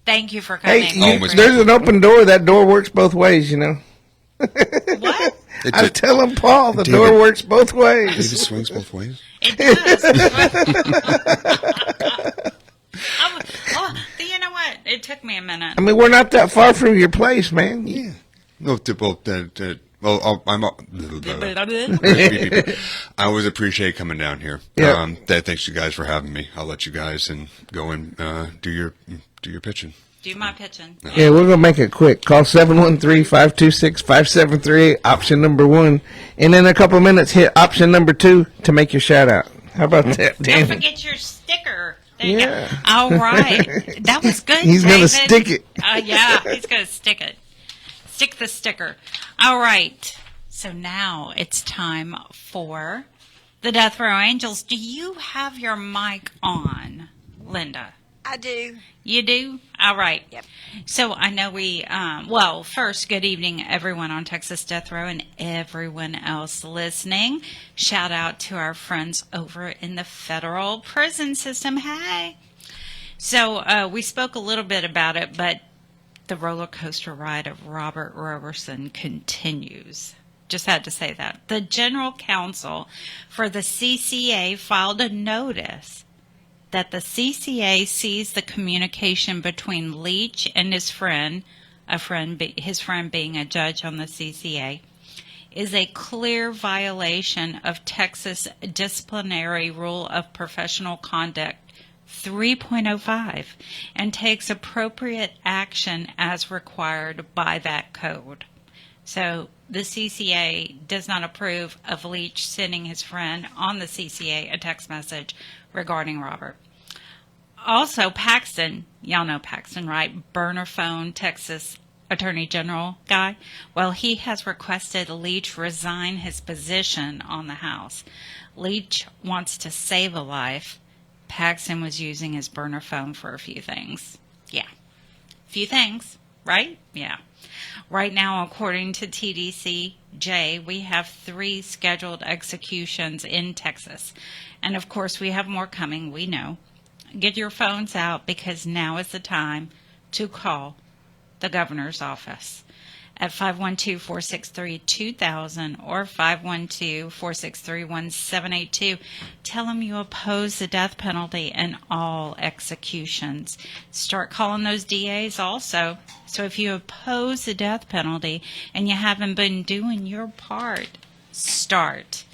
Thank you for coming. Hey, there's an open door. That door works both ways, you know. What? I was telling Paul the door works both ways. It swings both ways. It does. You know what? It took me a minute. I mean, we're not that far from your place, man. Yeah. I always appreciate coming down here. Yeah. Thanks you guys for having me. I'll let you guys go and do your pitching. Do my pitching. Yeah, we're going to make it quick. Call 713-526-5738, option number 1. And in a couple of minutes, hit option number 2 to make your shout out. How about that, Danny? Don't forget your sticker. There you go. All right. That was good, He's going to David. stick it. Yeah, he's going to stick it. Stick the sticker. All right. So now it's time for the Death Row Angels. Do you have your mic on, Linda? I do. You do? All right. Yep. So I know first, good evening, everyone on Texas Death Row and everyone else listening. Shout out to our friends over in the federal prison system. Hey. So we spoke a little bit about it, but the roller coaster ride of Robert Roberson continues. Just had to say that. The general counsel for the CCA filed a notice that the CCA sees the communication between Leach and his friend, his friend being a judge on the CCA, is a clear violation of Texas Disciplinary Rule of Professional Conduct 3.05 and takes appropriate action as required by that code. So the CCA does not approve of Leach sending his friend on the CCA a text message regarding Robert. Also, Paxton, y'all know Paxton, right? Burner phone, Texas Attorney General guy. Well, he has requested Leach resign his position on the House. Leach wants to save a life. Paxton was using his burner phone for a few things. Yeah. Few things, right? Yeah. Right now, according to TDCJ, we have 3 scheduled executions in Texas. And of course, we have more coming, we know. Get your phones out because now is the time to call the governor's office at 512-463-2000 or 512-463-1782. Tell them you oppose the death penalty and all executions. Start calling those DAs also. So if you oppose the death penalty and you haven't been doing your part, start.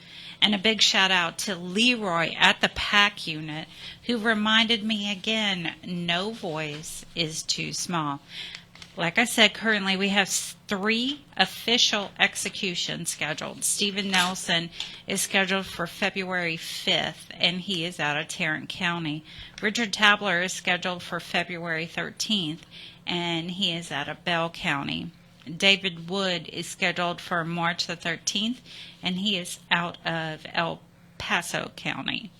And a big shout out to Leroy at the PAC unit, who reminded me again, no voice is too small. Like I said, currently we have 3 official executions scheduled. Stephen Nelson is scheduled for February 5th, and he is out of Tarrant County. Richard Tabler is scheduled for February 13th, and he is out of Bell County. David Wood is scheduled for March the 13th, and he is out of El Paso County.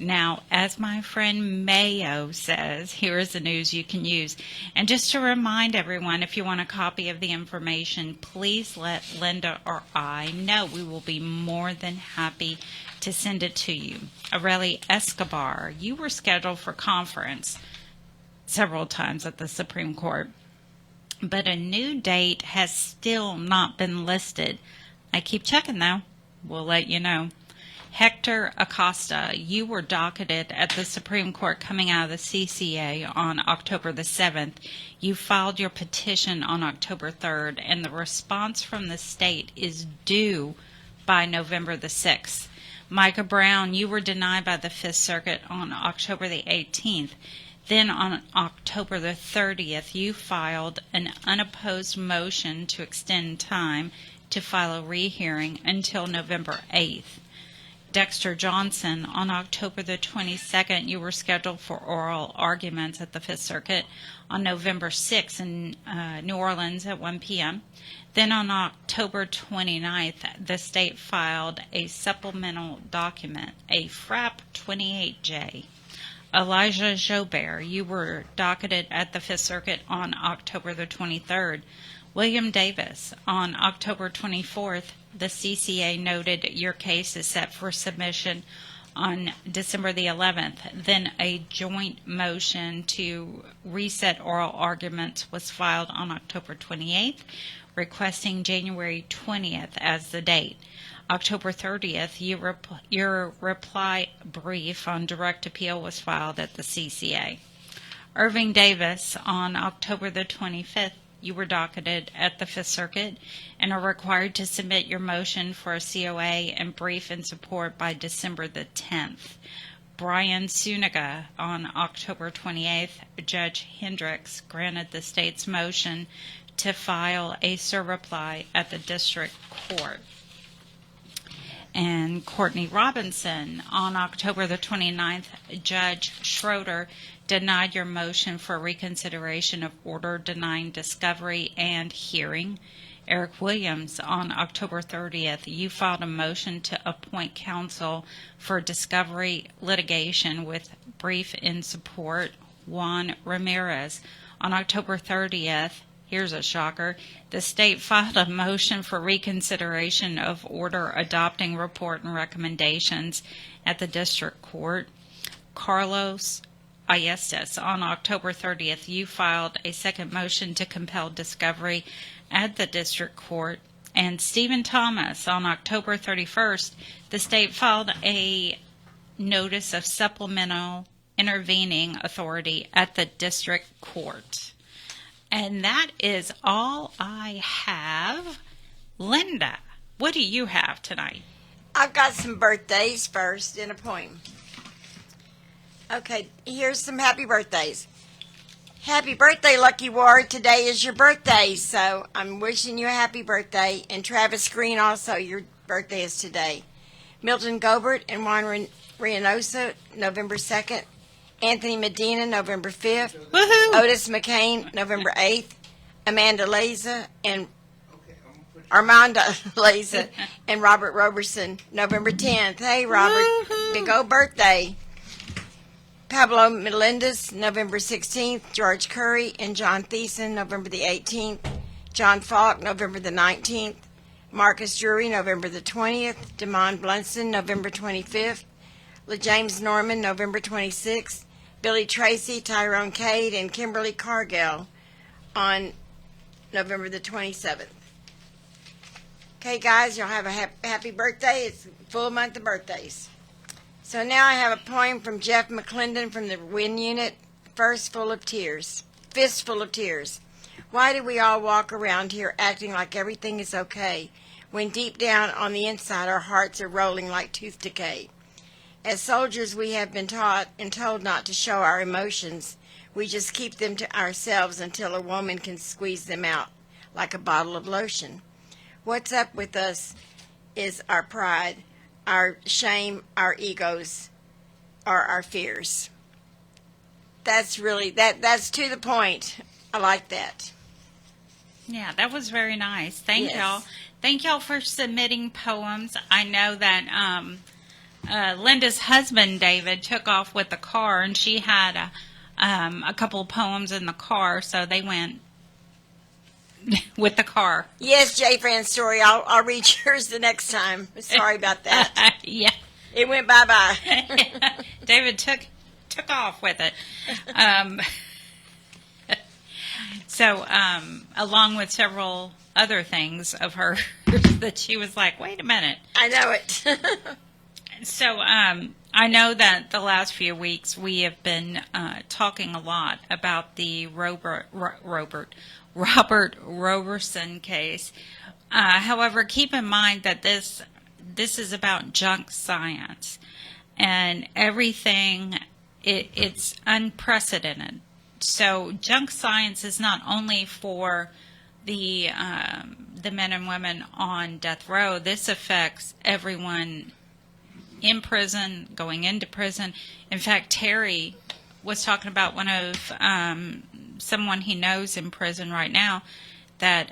Now, as my friend Mayo says, here is the news you can use. And just to remind everyone, if you want a copy of the information, please let Linda or I know. We will be more than happy to send it to you. Areli Escobar, you were scheduled for conference several times at the Supreme Court, but a new date has still not been listed. I keep checking, though. We'll let you know. Hector Acosta, you were docketed at the Supreme Court coming out of the CCA on October the 7th. You filed your petition on October 3rd, and the response from the state is due by November the 6th. Micah Brown, you were denied by the 5th Circuit on October the 18th. Then on October the 30th, you filed an unopposed motion to extend time to file a rehearing until November 8th. Dexter Johnson, on October the 22nd, you were scheduled for oral arguments at the 5th Circuit on November 6th in New Orleans at 1 p.m. Then on October 29th, the state filed a supplemental document, a FRAP 28J. Elijah Joubert, you were docketed at the 5th Circuit on October the 23rd. William Davis, on October 24th, the CCA noted your case is set for submission on December the 11th. Then a joint motion to reset oral arguments was filed on October 28th, requesting January 20th as the date. October 30th, your reply brief on direct appeal was filed at the CCA. Irving Davis, on October the 25th, you were docketed at the 5th Circuit and are required to submit your motion for a COA and brief in support by December the 10th. Brian Suniga, on October 28th, Judge Hendricks granted the state's motion to file a surreply at the district court. And Courtney Robinson, on October the 29th, Judge Schroeder denied your motion for reconsideration of order denying discovery and hearing. Eric Williams, on October 30th, you filed a motion to appoint counsel for discovery litigation with brief in support. Juan Ramirez, on October 30th, here's a shocker, the state filed a motion for reconsideration of order adopting report and recommendations at the district court. Carlos Ayestas, on October 30th, you filed a second motion to compel discovery at the district court. And Stephen Thomas, on October 31st, the state filed a notice of supplemental intervening authority at the district court. And that is all I have. Linda, what do you have tonight? I've got some birthdays first and a poem. Okay, here's some happy birthdays. Happy birthday, Lucky Ward. Today is your birthday, so I'm wishing you a happy birthday. And Travis Green also, your birthday is today. Milton Gobert and Juan Reynosa, November 2nd. Anthony Medina, November 5th. Woohoo! Otis McCain, November 8th. Amanda Leza and Armando Leza and Robert Roberson, November 10th. Hey, Robert, big old birthday. Pablo Melendez, November 16th. George Curry and John Thiessen, November the 18th. John Falk, November the 19th. Marcus Drury, November the 20th. Damon Blunston, November 25th. LeJames Norman, November 26th. Billy Tracy, Tyrone Cade, and Kimberly Cargill on November the 27th. Okay, guys, y'all have a happy birthday. It's a full month of birthdays. So now I have a poem from Jeff McClendon from the Win Unit, Fistful of Tears. Why do we all walk around here acting like everything is okay, when deep down on the inside our hearts are rolling like tooth decay? As soldiers, we have been taught and told not to show our emotions. We just keep them to ourselves until a woman can squeeze them out like a bottle of lotion. What's up with us is our pride, our shame, our egos, or our fears. That's really, that's to the point. I like that. Yeah, that was very nice. Thank Yes. y'all. Thank y'all for submitting poems. I know that Linda's husband, David, took off with the car, and she had a couple of poems in the car, so they went with the car. Yes, J. Fran's story. I'll read yours the next time. Sorry about that. Yeah. It went bye-bye. David took off with it. So, along with several other things of her that she was like, wait a minute. I know it. So, I know that the last few weeks we have been talking a lot about the Robert Roberson case. However, keep in mind that this is about junk science, and everything, it's unprecedented. So junk science is not only for the men and women on death row. This affects everyone in prison, going into prison. In fact, Terry was talking about one of someone he knows in prison right now that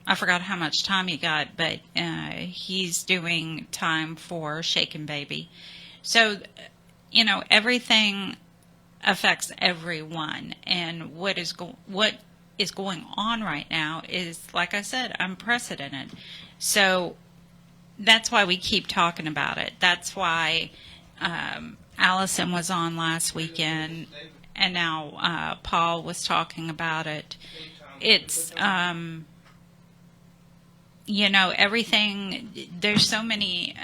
I forgot how much time he got, but he's doing time for Shaken Baby. So, everything affects everyone, and what is going on right now is, like I said, unprecedented. So that's why we keep talking about it. That's why Allison was on last weekend, and now Paul was talking about it. It's everything. There's so many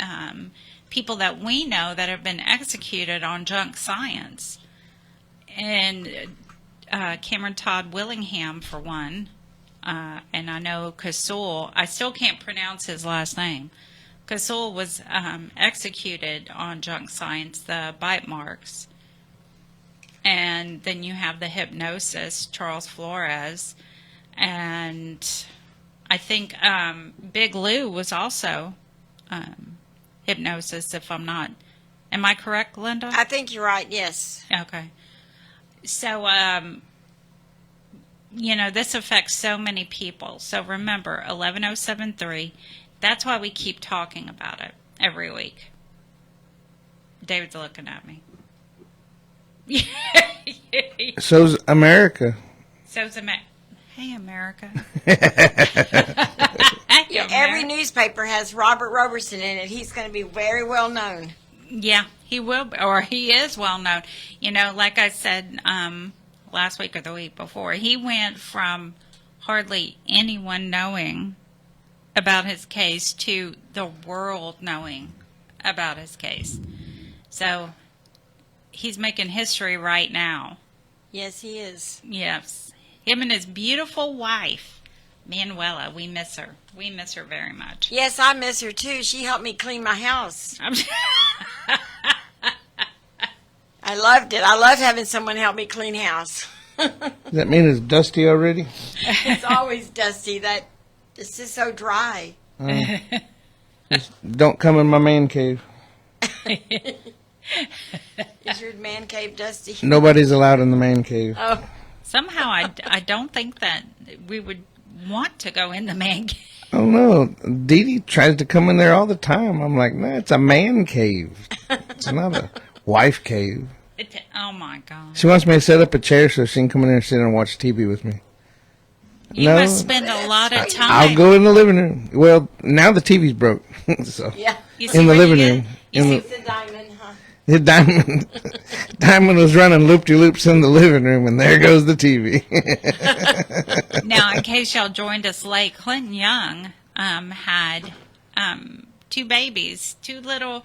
people that we know that have been executed on junk science. And Cameron Todd Willingham, for one, and I know Kasul, I still can't pronounce his last name. Kasul was executed on junk science, the bite marks. And then you have the hypnosis, Charles Flores. And I think Big Lou was also hypnosis, if I'm not. Am I correct, Linda? I think you're right, yes. Okay. So, this affects so many people. So remember, 11073, that's why we keep talking about it every week. David's looking at me. So's America. Hey, America. Every newspaper has Robert Roberson in it. He's going to be very well known. Yeah, he will, or he is well known. Like I said last week or the week before, he went from hardly anyone knowing about his case to the world knowing about his case. So he's making history right now. Yes, he is. Yes. Him and his beautiful wife, Manuela, we miss her. We miss her very much. Yes, I miss her too. She helped me clean my house. I loved it. I love having someone help me clean house. Does that mean it's dusty already? It's always dusty. It's just so dry. Just don't come in my man cave. Is your man cave dusty? Nobody's allowed in the man cave. Oh, Somehow I don't think that we would want to go in the man cave. Oh no, Dee Dee tries to come in there all the time. I'm like, no, it's a man cave. It's not a wife cave. Oh my gosh. She wants me to set up a chair so she can come in there and sit and watch TV with me. You No, must spend a lot of time. I'll go in the living room. Well, now the TV's broke, so Yeah. You see in the where you living get- room. You In see the, the diamond, huh? the Diamond was running loop-de-loops in the living room, and there goes the TV. Now, in case y'all joined us late, Clinton Young had two babies, two little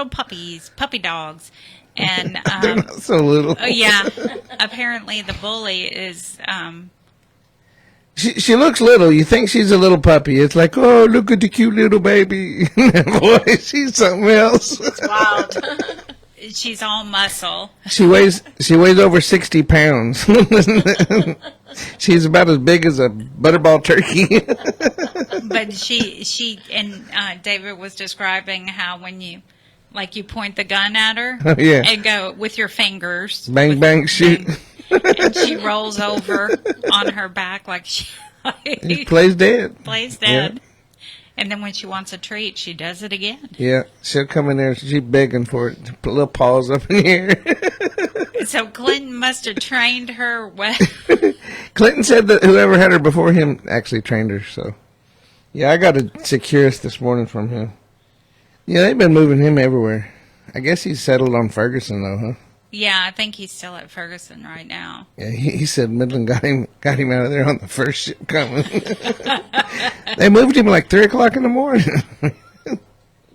puppies, puppy dogs, and They're not so little. oh yeah, apparently the bully is She looks little. You think she's a little puppy. It's like, oh, look at the cute little baby. Boy, she's something else. It's wild. she's all muscle. She weighs over 60 pounds. She's about as big as a butterball turkey. But she and David was describing how when you point the gun at her Oh, yeah. and go with your fingers, Bang, bang, shoot. and she rolls over on her back like she Plays dead. plays dead. And then when she wants a treat, she does it again. Yeah, she'll come in there. She's begging for it. Put little paws up in the air. So Clinton must have trained her well. Clinton said that whoever had her before him actually trained her. So, yeah, I got a Securus this morning from him. Yeah, they've been moving him everywhere. I guess he's settled on Ferguson, though, huh? Yeah, I think he's still at Ferguson right now. Yeah, he said Midland got him out of there on the first ship coming. They moved him like 3 o'clock in the morning.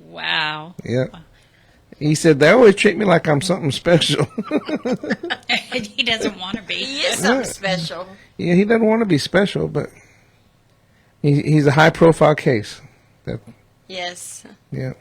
Wow. Yeah. He said, they always treat me like I'm something special. He doesn't want to be. He is something special. Yeah, he doesn't want to be special, but he's a high-profile case. Yes. Yeah.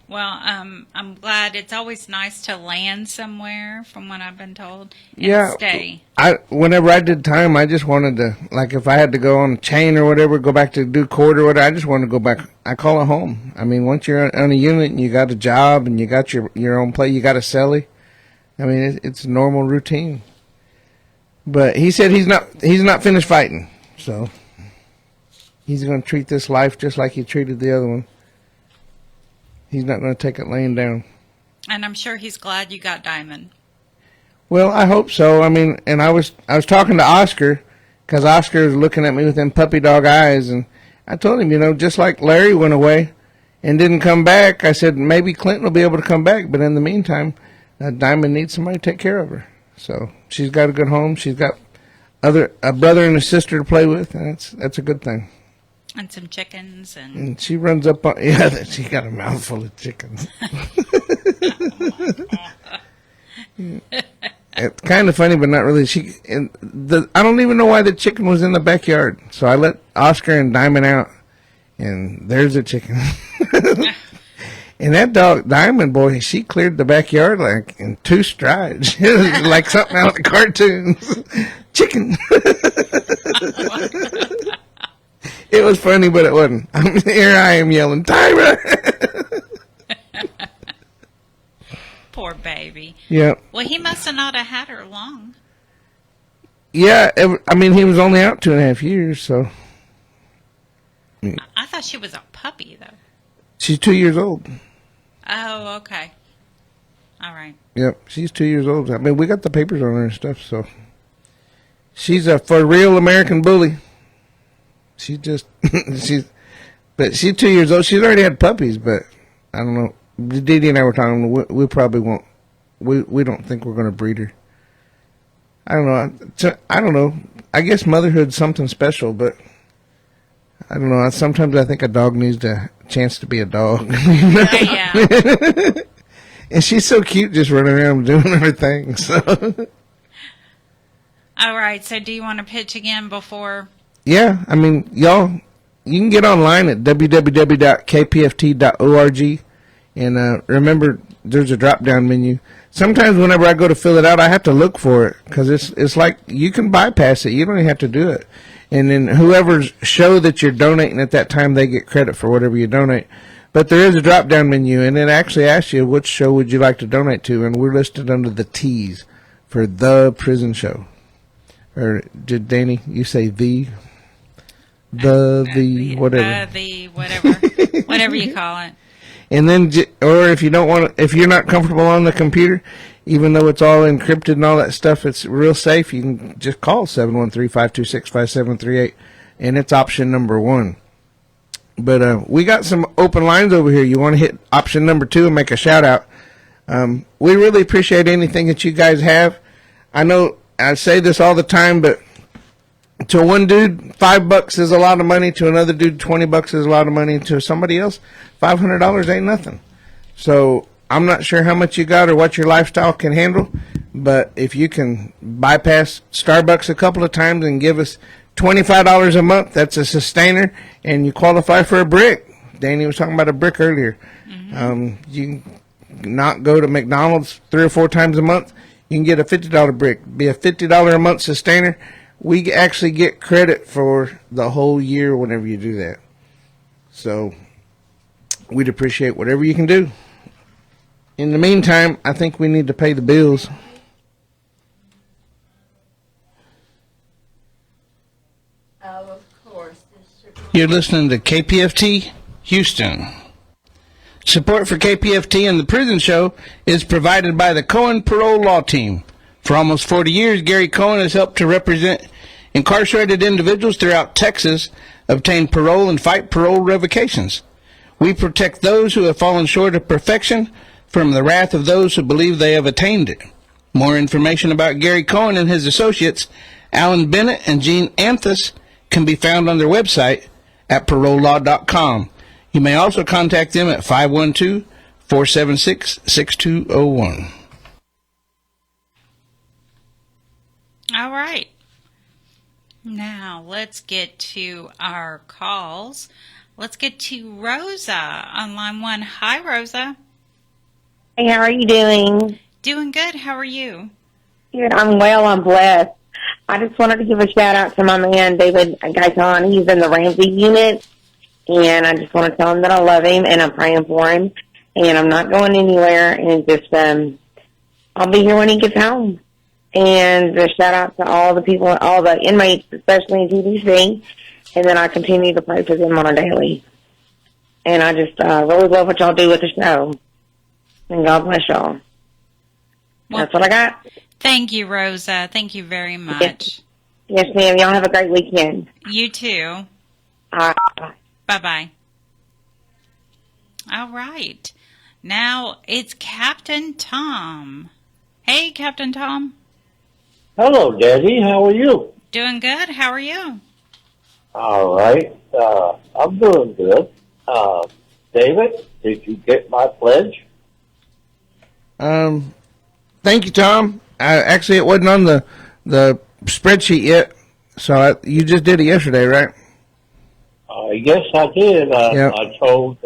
Well, I'm glad. It's always nice to land somewhere, from what I've been told, and Yeah. stay. Whenever I did time, I just wanted to, like if I had to go on a chain or whatever, go back to do court or whatever, I just wanted to go back. I call it home. I mean, once you're on a unit and you got a job and you got your own place, you got a celly. I mean, it's normal routine. But he said he's not finished fighting, so he's going to treat this life just like he treated the other one. He's not going to take it laying down. And I'm sure he's glad you got Diamond. Well, I hope so. I mean, and I was talking to Oscar, because Oscar was looking at me with them puppy dog eyes, and I told him, just like Larry went away and didn't come back, I said maybe Clinton will be able to come back, but in the meantime, Diamond needs somebody to take care of her. So she's got a good home. She's got a brother and a sister to play with, and that's a good thing. And some chickens and And she runs up on, yeah, she got a mouthful of chickens. It's kind of funny, but not really. I don't even know why the chicken was in the backyard. So I let Oscar and Diamond out, and there's a chicken. And that dog, Diamond, boy, she cleared the backyard like in 2 strides. It was like something out of the cartoons. Chicken. It was funny, but it wasn't. Here I am yelling, Tyra! poor baby. Yeah. Well, he must have not have had her long. Yeah, I mean, he was only out 2.5 years, so. I thought she was a puppy, though. She's 2 years old. Oh, okay. All right. Yep, she's 2 years old. I mean, we got the papers on her and stuff, so. She's a for real American bully. She just, but she's 2 years old. She's already had puppies, but I don't know. Dee Dee and I were talking, we probably won't, we don't think we're going to breed her. I don't know. I guess motherhood's something special, but I don't know. Sometimes I think a dog needs a chance to be a dog. Yeah. And she's so cute just running around doing her thing, so. All right. So do you want to pitch again before? Yeah, I mean, y'all, you can get online at www.kpft.org, and remember, there's a drop-down menu. Sometimes whenever I go to fill it out, I have to look for it, because it's like you can bypass it. You don't even have to do it. And then whoever's show that you're donating at that time, they get credit for whatever you donate. But there is a drop-down menu, and it actually asks you which show would you like to donate to, and we're listed under the T's for The Prison Show. Or did Danny, you say the whatever. The whatever. Whatever you call it. And then, or if you don't want to, if you're not comfortable on the computer, even though it's all encrypted and all that stuff, it's real safe. You can just call 713-526-5738, and it's option number 1. But we got some open lines over here. You want to hit option number 2 and make a shout out. We really appreciate anything that you guys have. I know I say this all the time, but to one dude, $5 is a lot of money. To another dude, $20 is a lot of money. To somebody else, $500 ain't nothing. So I'm not sure how much you got or what your lifestyle can handle, but if you can bypass Starbucks a couple of times and give us $25 a month, that's a sustainer, and you qualify for a brick. Danny was talking about a brick earlier. You can not go to McDonald's 3 or 4 times a month. You can get a $50 brick, be a $50 a month sustainer. We actually get credit for the whole year whenever you do that. So we'd appreciate whatever you can do. In the meantime, I think we need to pay the bills. Of course. You're listening to KPFT Houston. Support for KPFT and the Prison Show is provided by the Cohen Parole Law Team. For almost 40 years, Gary Cohen has helped to represent incarcerated individuals throughout Texas, obtain parole, and fight parole revocations. We protect those who have fallen short of perfection from the wrath of those who believe they have attained it. More information about Gary Cohen and his associates, Alan Bennett and Gene Anthus, can be found on their website at parolelaw.com. You may also contact them at 512-476-6201. All right. Now, let's get to our calls. Let's get to Rosa on line 1. Hi, Rosa. Hey, how are you doing? Doing good. How are you? Good. I'm well. I'm blessed. I just wanted to give a shout out to my man, David Gaitan. He's in the Ramsey Unit, and I just want to tell him that I love him, and I'm praying for him, and I'm not going anywhere, and just, I'll be here when he gets home. And a shout out to all the people, all the inmates, especially in TDC, and then I continue to pray for them on a daily. And I just really love what y'all do with the show. And God bless y'all. Well, that's what I got. Thank you, Rosa. Thank you very much. Yes, ma'am. Y'all have a great weekend. You too. Bye-bye. All right. Now it's Captain Tom. Hey, Captain Tom. Hello, Daddy. How are you? Doing good. How are you? All right. I'm doing good. David, did you get my pledge? Thank you, Tom. Actually, it wasn't on the spreadsheet yet, so you just did it yesterday, right? Yes, I did. Yep. I told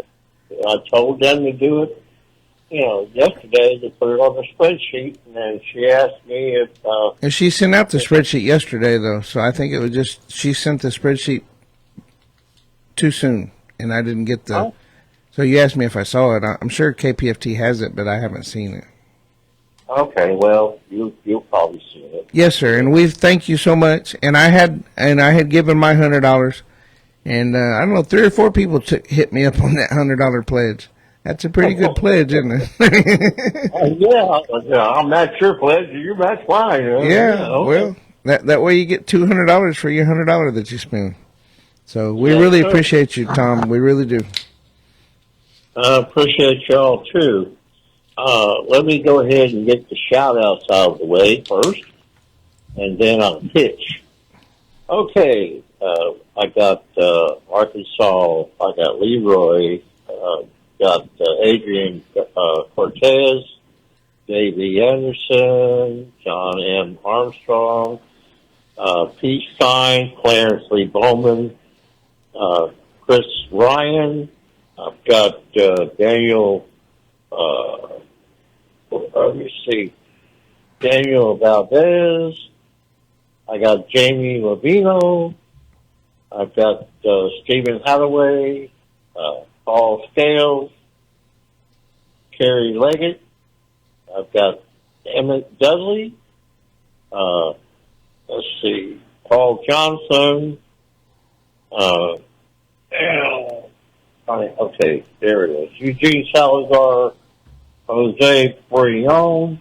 them to do it, yesterday to put it on the spreadsheet, and then she asked me if... And she sent out the spreadsheet yesterday, though, so I think it was just she sent the spreadsheet too soon, and I didn't get the... Oh. So you asked me if I saw it. I'm sure KPFT has it, but I haven't seen it. Okay, well, you'll probably see it. Yes, sir, and we thank you so much. And I had given my $100, and I don't know, 3 or 4 people hit me up on that $100 pledge. That's a pretty good pledge, isn't it? Yeah, I'm not your pledge. You match mine. Yeah, well, that way you get $200 for your $100 that you spend. So we really appreciate you, Tom. We really do. I appreciate y'all too. Let me go ahead and get the shout-outs out of the way first, and then I'll pitch. Okay, I got Arkansas, I got Leroy, got Adrian Cortez, Davey Anderson, John M. Armstrong, Pete Stein, Clarence Lee Bowman, Chris Ryan. I've got Daniel... let me see. Daniel Valdez. I got Jamie Lavino. I've got Stephen Hathaway, Paul Scales, Kerry Leggett. I've got Emmett Dudley, let's see, Paul Johnson. Okay, there it is. Eugene Salazar, Jose Brion.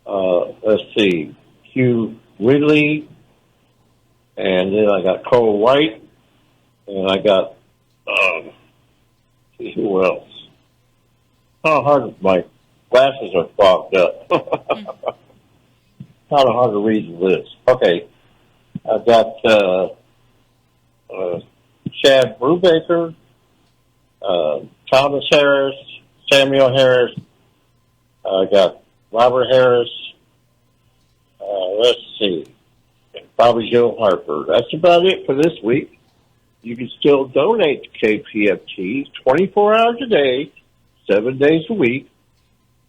Let's see, Hugh Ridley. And then I got Cole White. And I got, see who else? How hard, my glasses are fogged up. Kind of hard to read the list. Okay. I've got, Chad Brubaker, Thomas Harris, Samuel Harris. I got Robert Harris. Let's see. Bobby Joe Harper. That's about it for this week. You can still donate to KPFT 24 hours a day, 7 days a week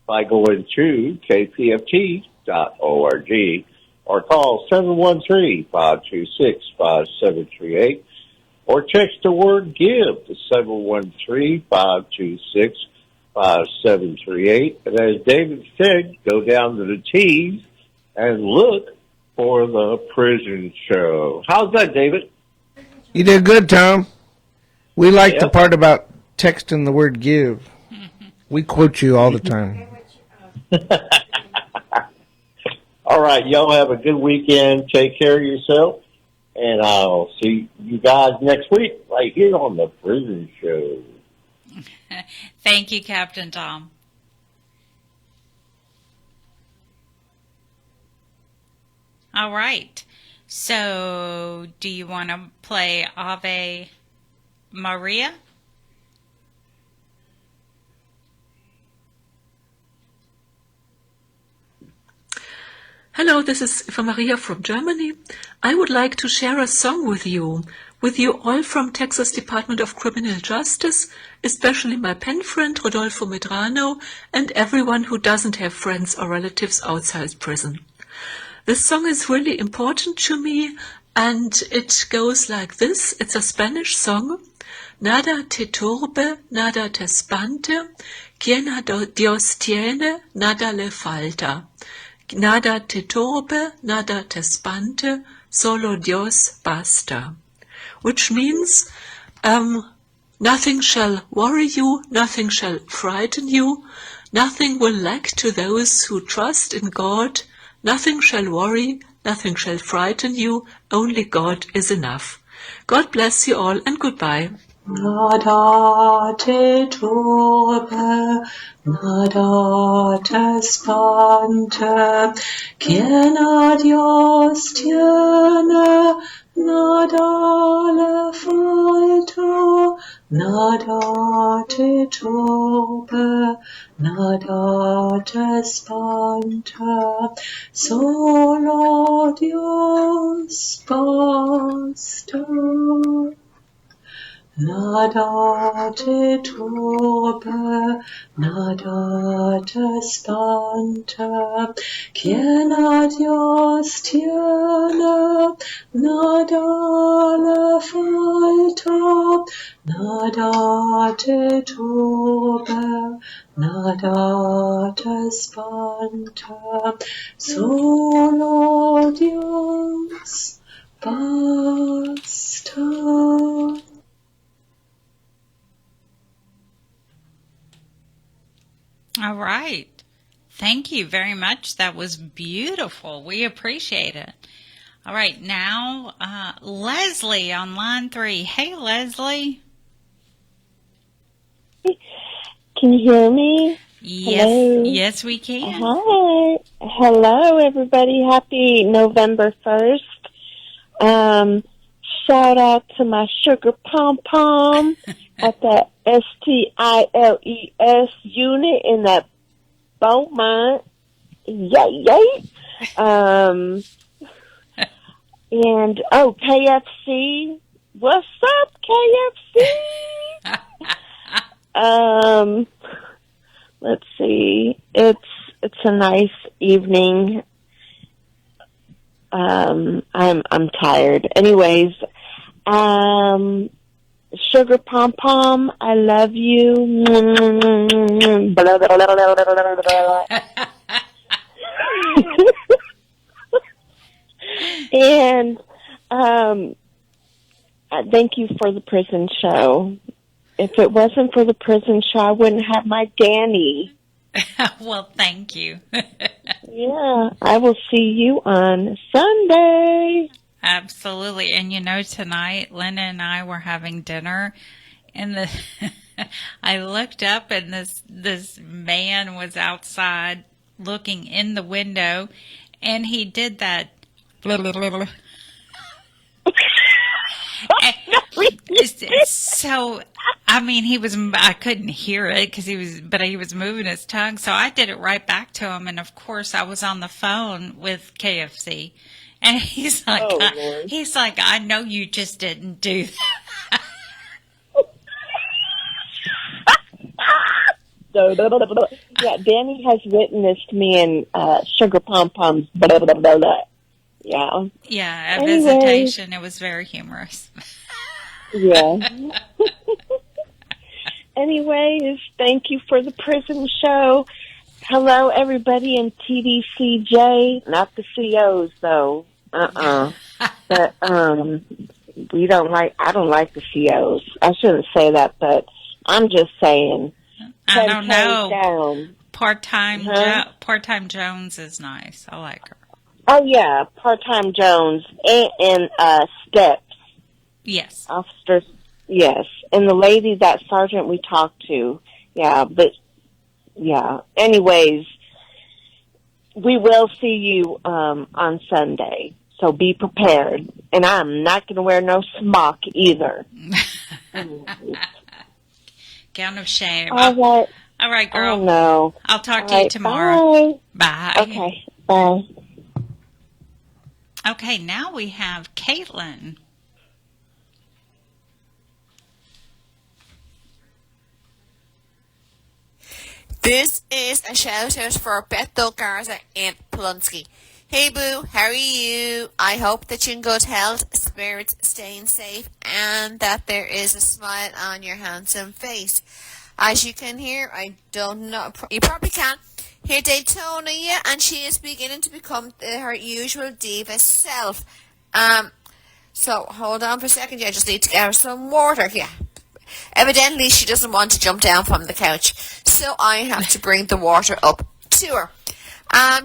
by going to kpft.org or call 713-526-5738 or text the word GIVE to 713-526-5738. And as David said, go down to the T's and look for the prison show. How's that, David? You did good, Tom. We like the Yep. part about texting the word give. We quote you all the time. All right, y'all have a good weekend. Take care of yourself. And I'll see you guys next week right here on the prison show. Thank you, Captain Tom. All right. So, do you want to play Ave Maria? Hello, this is Eva Maria from Germany. I would like to share a song with you all from Texas Department of Criminal Justice, especially my pen friend Rodolfo Medrano and everyone who doesn't have friends or relatives outside prison. This song is really important to me, and it goes like this. It's a Spanish song. Nada te turbe, nada te espante, quien a Dios tiene, nada le falta. Nada te turbe, nada te espante, solo Dios basta. Which means, nothing shall worry you, nothing shall frighten you, nothing will lack to those who trust in God, nothing shall worry, nothing shall frighten you, only God is enough. God bless you all and goodbye. Nada te turbe, nada te espante, quien a Dios tiene, nada le falta, nada te turbe, nada te espanta, solo Dios basta. Nada te turbe, nada te espanta, quien a Dios tiene, nada le falta, nada te turbe, nada te espanta, solo Dios basta. All right. Thank you very much. That was beautiful. We appreciate it. All right. Now, Leslie on line 3. Hey, Leslie. Can you hear me? Yes. Hello? Yes, we can. Hi. Hello, everybody. Happy November 1st. Shout out to my sugar pom-pom at the STILES unit in the Beaumont. Yay, yay. And, KFC. What's up, KFC? Let's see. It's a nice evening. I'm tired. Anyways, Sugar Pom Pom, I love you. And thank you for the prison show. If it wasn't for the prison show, I wouldn't have my Danny. Well, thank you. Yeah, I will see you on Sunday. Absolutely. And tonight, Linda and I were having dinner, and I looked up, and this man was outside looking in the window, and he did that. So, I mean, I couldn't hear it because he was moving his tongue. So I did it right back to him. And of course I was on the phone with KFC, and he's like, I know you just didn't do that. Yeah, Danny has witnessed me in Sugar Pom Poms. Yeah. Yeah, at visitation, it was very humorous. Yeah. Anyways, thank you for the prison show. Hello, everybody in TDCJ. Not the COs, though. But I don't like the COs. I shouldn't say that, but I'm just saying. I don't know. Down. Part-time Jones is nice. I like her. Oh, yeah, Part-Time Jones and Steps. Yes. Officers, yes. And the lady, that sergeant we talked to. Yeah, but, yeah. Anyways, we will see you on Sunday, so be prepared. And I'm not going to wear no smock either. Gown of shame. All right, girl. Oh, no. I'll talk to you tomorrow. Bye. Bye. Okay, bye. Okay, now we have Caitlin. This is a shout out for Bethel Garza and Plonsky. Hey boo, how are you? I hope that you're in good health, spirits, staying safe, and that there is a smile on your handsome face. As you can hear, I don't know, you probably can hear Daytona, yeah, and she is beginning to become her usual diva self. So hold on for a second, I just need to get her some water, yeah. Evidently, she doesn't want to jump down from the couch, so I have to bring the water up to her.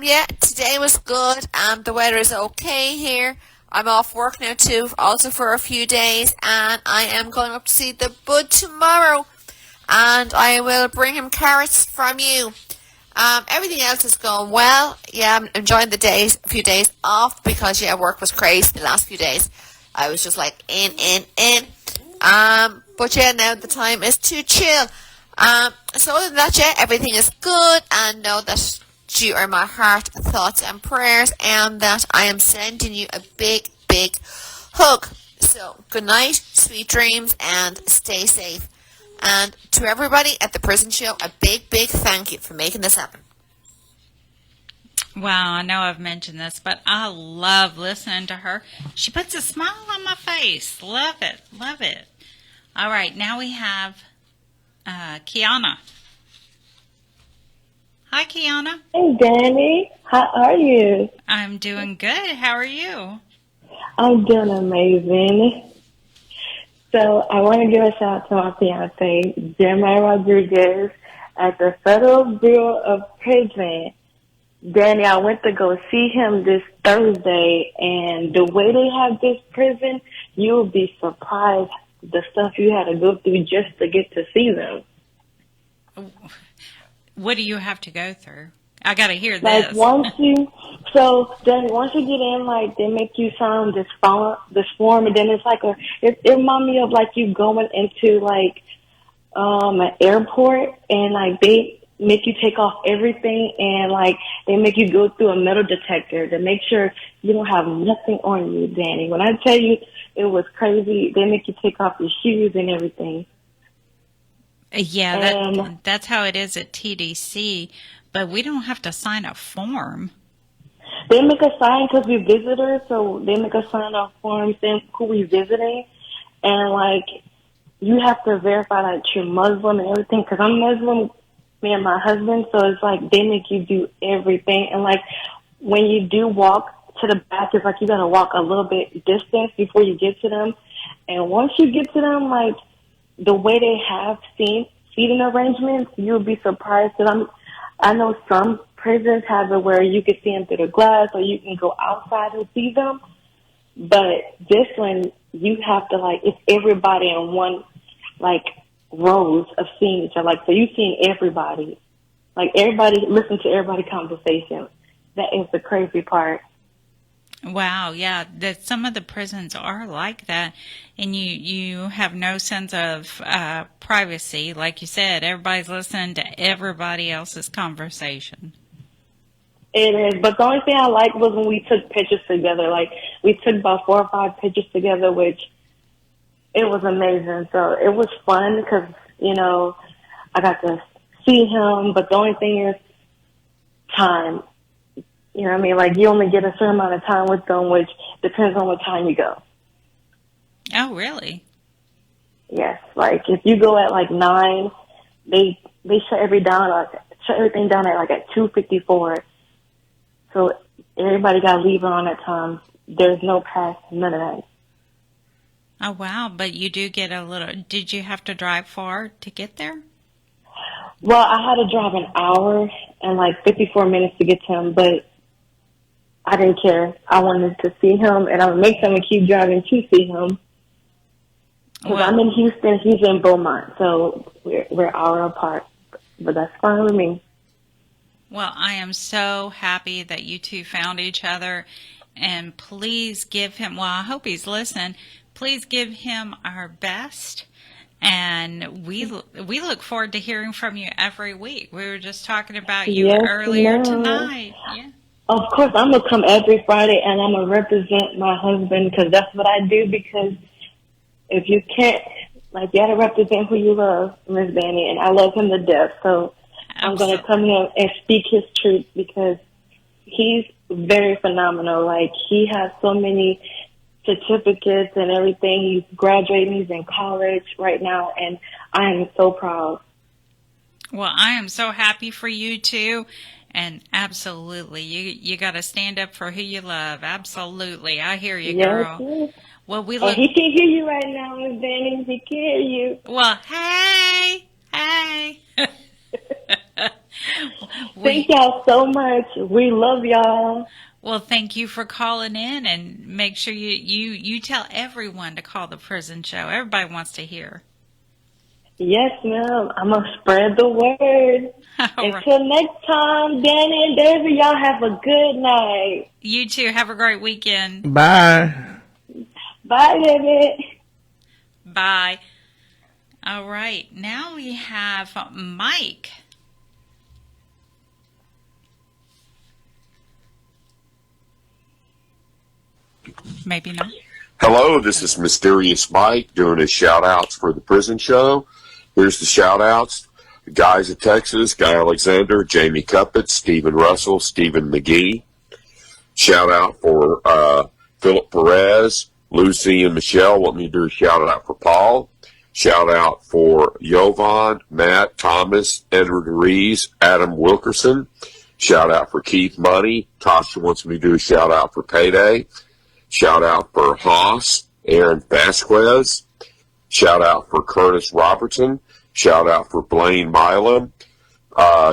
Yeah, today was good. The weather is okay here. I'm off work now too, also for a few days, and I am going up to see the bud tomorrow, and I will bring him carrots from you. Everything else is going well. Yeah, I'm enjoying the few days off because, yeah, work was crazy the last few days. I was just like in. But yeah, now the time is to chill. So other than that, yeah, everything is good, and know that you are my heart, thoughts, and prayers, and that I am sending you a big, big hug. So good night, sweet dreams, and stay safe. And to everybody at the prison show, a big, big thank you for making this happen. Wow, I know I've mentioned this, but I love listening to her. She puts a smile on my face. Love it. Love it. All right, now we have Kiana. Hi, Kiana. Hey, Dani. How are you? I'm doing good. How are you? I'm doing amazing. So I want to give a shout out to my fiance, Jeremiah Rodriguez, at the Federal Bureau of Prison. Dani, I went to go see him this Thursday, and the way they have this prison, you will be surprised the stuff you had to go through just to get to see them. What do you have to go through? I got to hear this. Like once you get in, like they make you sign this form, and then it's like it reminds me of like you going into like an airport, and like they make you take off everything, and like they make you go through a metal detector to make sure you don't have nothing on you, Dani. When I tell you it was crazy, they make you take off your shoes and everything. Yeah, that's how it is at TDC, but we don't have to sign a form. They make us sign because we're visitors, so they make us sign a form saying who we visiting, and like you have to verify that you're Muslim and everything. Because I'm Muslim, me and my husband, so it's like they make you do everything. And like when you do walk to the back is like you got to walk a little bit distance before you get to them. And once you get to them, like the way they have seating arrangements, you'll be surprised. Cause I know some prisons have it where you can see them through the glass or you can go outside and see them. But this one, you have to like, it's everybody in one, like, rows of seeing each other. Like, so you've seen everybody. Like, everybody, listen to everybody's conversation. That is the crazy part. Wow, yeah, that some of the prisons are like that, and you have no sense of privacy. Like you said, everybody's listening to everybody else's conversation. It is, but the only thing I liked was when we took pictures together. Like, we took about 4 or 5 pictures together, which it was amazing. So it was fun because, you know, I got to see him, but the only thing is time. You know what I mean? Like, you only get a certain amount of time with them, which depends on what time you go. Oh, really? Yes. Like, if you go at, like, 9, they shut everything down at, like, at 2:54. So everybody got to leave around that time. There's no pass, none of that. Oh, wow. But you do get a little... Did you have to drive far to get there? Well, I had to drive an hour and, like, 54 minutes to get to him, but I didn't care. I wanted to see him, and I would make them keep driving to see him. Because I'm in Houston, he's in Beaumont, so we're an hour apart. But that's fine with me. Well, I am so happy that you two found each other, and please give him, well, I hope he's listening, please give him our best, and we look forward to hearing from you every week. We were just talking about you earlier tonight. Yeah. Of course, I'm going to come every Friday, and I'm going to represent my husband, because that's what I do, because if you can't, like, you got to represent who you love, Miss Dani, and I love him to death, so I'm going to come here and speak his truth because he's very phenomenal. Like, he has so many certificates and everything. He's graduating. He's in college right now, and I am so proud. Well, I am so happy for you, too. And absolutely, you got to stand up for who you love. Absolutely. I hear you, girl. Yes. Well, we look. And he can hear you right now, Miss Dani. He can hear you. Well, hey. Thank y'all so much. We love y'all. Well, thank you for calling in, and make sure you tell everyone to call the prison show. Everybody wants to hear. Yes, ma'am. I'm going to spread the word. Until next time, Dani and David, y'all have a good night. You too. Have a great weekend. Bye. Bye, David. Bye. All right. Now we have Mike. Maybe not. Hello, this is Mysterious Mike doing his shout-outs for the prison show. Here's the shout-outs. The guys at Texas, Guy Alexander, Jamie Cuppett, Stephen Russell, Stephen McGee. Shout-out for Philip Perez, Lucy and Michelle. Want me to do a shout-out for Paul. Shout-out for Jovan, Matt, Thomas, Edward Rees, Adam Wilkerson. Shout-out for Keith Money. Tasha wants me to do a shout-out for Payday. Shout-out for Haas, Aaron Vasquez. Shout-out for Curtis Robertson. Shout-out for Blaine Milam.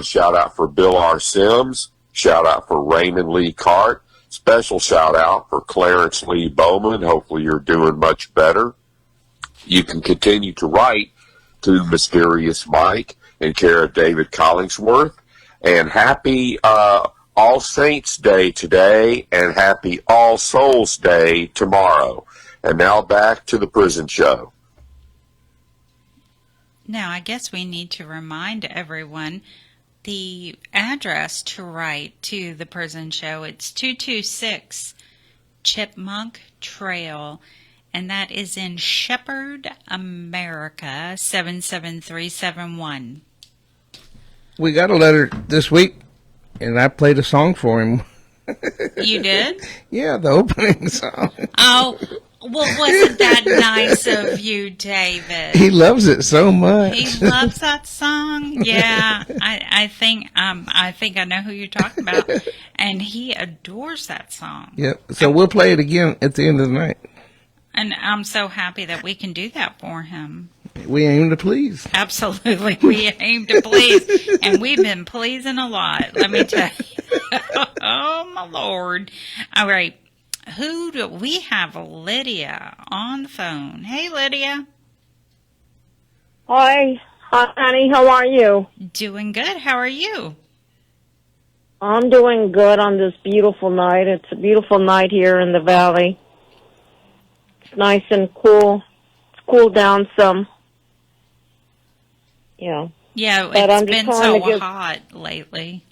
Shout-out for Bill R. Sims. Shout-out for Raymond Lee Cart. Special shout-out for Clarence Lee Bowman. Hopefully you're doing much better. You can continue to write to Mysterious Mike in care of David Collingsworth. And happy All Saints Day today, and happy All Souls Day tomorrow. And now back to the prison show. Now, I guess we need to remind everyone the address to write to the prison show. It's 226 Chipmunk Trail, and that is in Shepherd, America, 77371. We got a letter this week, and I played a song for him. You did? Yeah, the opening song. Oh, Well, wasn't that nice of you, David? He loves it so much. He loves that song. Yeah, I think I know who you're talking about, and he adores that song. Yep. So we'll play it again at the end of the night. And I'm so happy that we can do that for him. We aim to please. Absolutely, we aim to please, and we've been pleasing a lot. Let me tell you. Oh my Lord! All right. Who do we have? Lydia on the phone. Hey, Lydia. Hi, honey. How are you? Doing good. How are you? I'm doing good on this beautiful night. It's a beautiful night here in the valley. It's nice and cool. It's cooled down some. Yeah. Yeah, But I'm it's just been trying so to give- hot lately.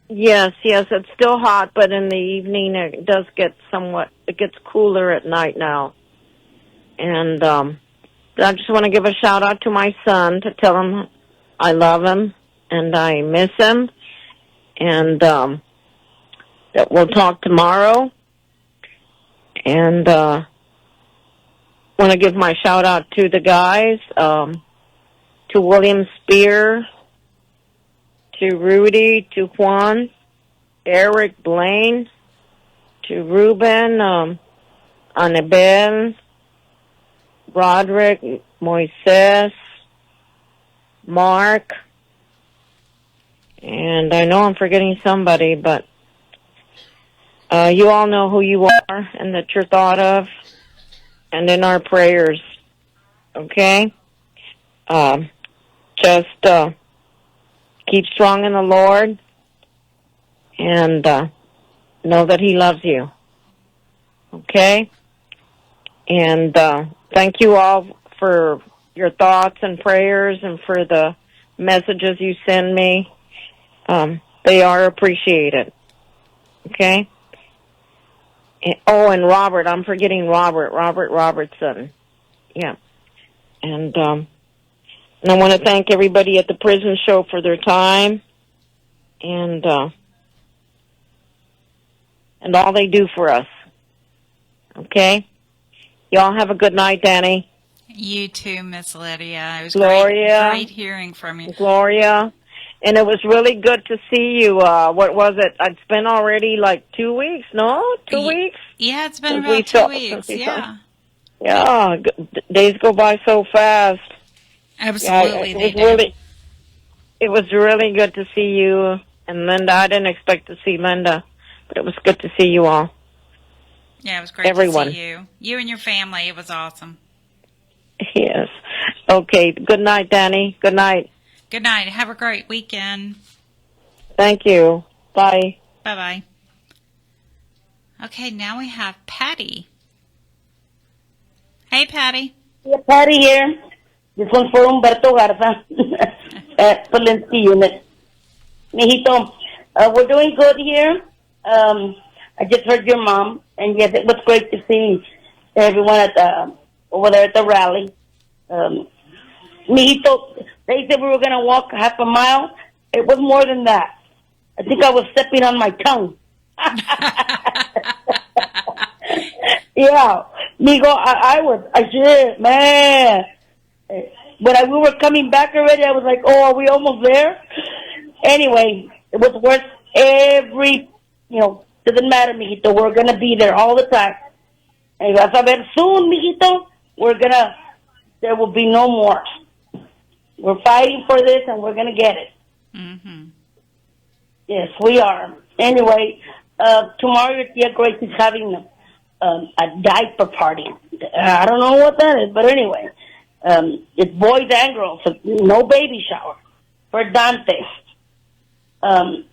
Yes, it's still hot, but in the evening it does get it gets cooler at night now. And I just want to give a shout out to my son to tell him I love him and I miss him, and that we'll talk tomorrow. And want to give my shout out to the guys, to William Spear, to Rudy, to Juan, Eric Blaine, to Ruben, Anabel, Roderick, Moises, Mark, and I know I'm forgetting somebody, but you all know who you are and that you're thought of and in our prayers, okay? Just keep strong in the Lord and know that He loves you. Okay? And thank you all for your thoughts and prayers and for the messages you send me. They are appreciated. Okay? And Robert. I'm forgetting Robert. Robert Robertson. Yeah. And I want to thank everybody at the prison show for their time and all they do for us. Okay? Y'all have a good night, Danny. You too, Miss Lydia. It was Gloria. great hearing from you. Gloria. And it was really good to see you. What was it? It's been already like 2 weeks, no? 2 weeks? Yeah, it's been Since we about 2 saw- weeks. since we Yeah. Yeah, days go by so fast. Absolutely, Yeah, they do. It was really good to see you and Linda. I didn't expect to see Linda, but it was good to see you all. Yeah, it was great Everyone. to see you. You and your family. It was awesome. Yes. Okay. Good night, Danny. Good night. Good night. Have a great weekend. Thank you. Bye. Bye-bye. Okay, now we have Patty. Hey, Patty. Yeah, Patty here. This one's for Humberto Garza at Untitled Unit. Mijito, we're doing good here. I just heard your mom, and yes, it was great to see everyone at over there at the rally. Mijito, they said we were going to walk half a mile. It was more than that. I think I was stepping on my tongue. Yeah, Migo, I should, man. When we were coming back already, I was like, oh, are we almost there? Anyway, it was worth every, doesn't matter, mijito. We're going to be there all the time. And vas a ver soon, mijito, there will be no more. We're fighting for this, and we're going to get it. Mm-hmm. Yes, we are. Anyway, tomorrow your Tia Grace is having a diaper party. I don't know what that is, but anyway, it's boys and girls, so no baby shower for Dante.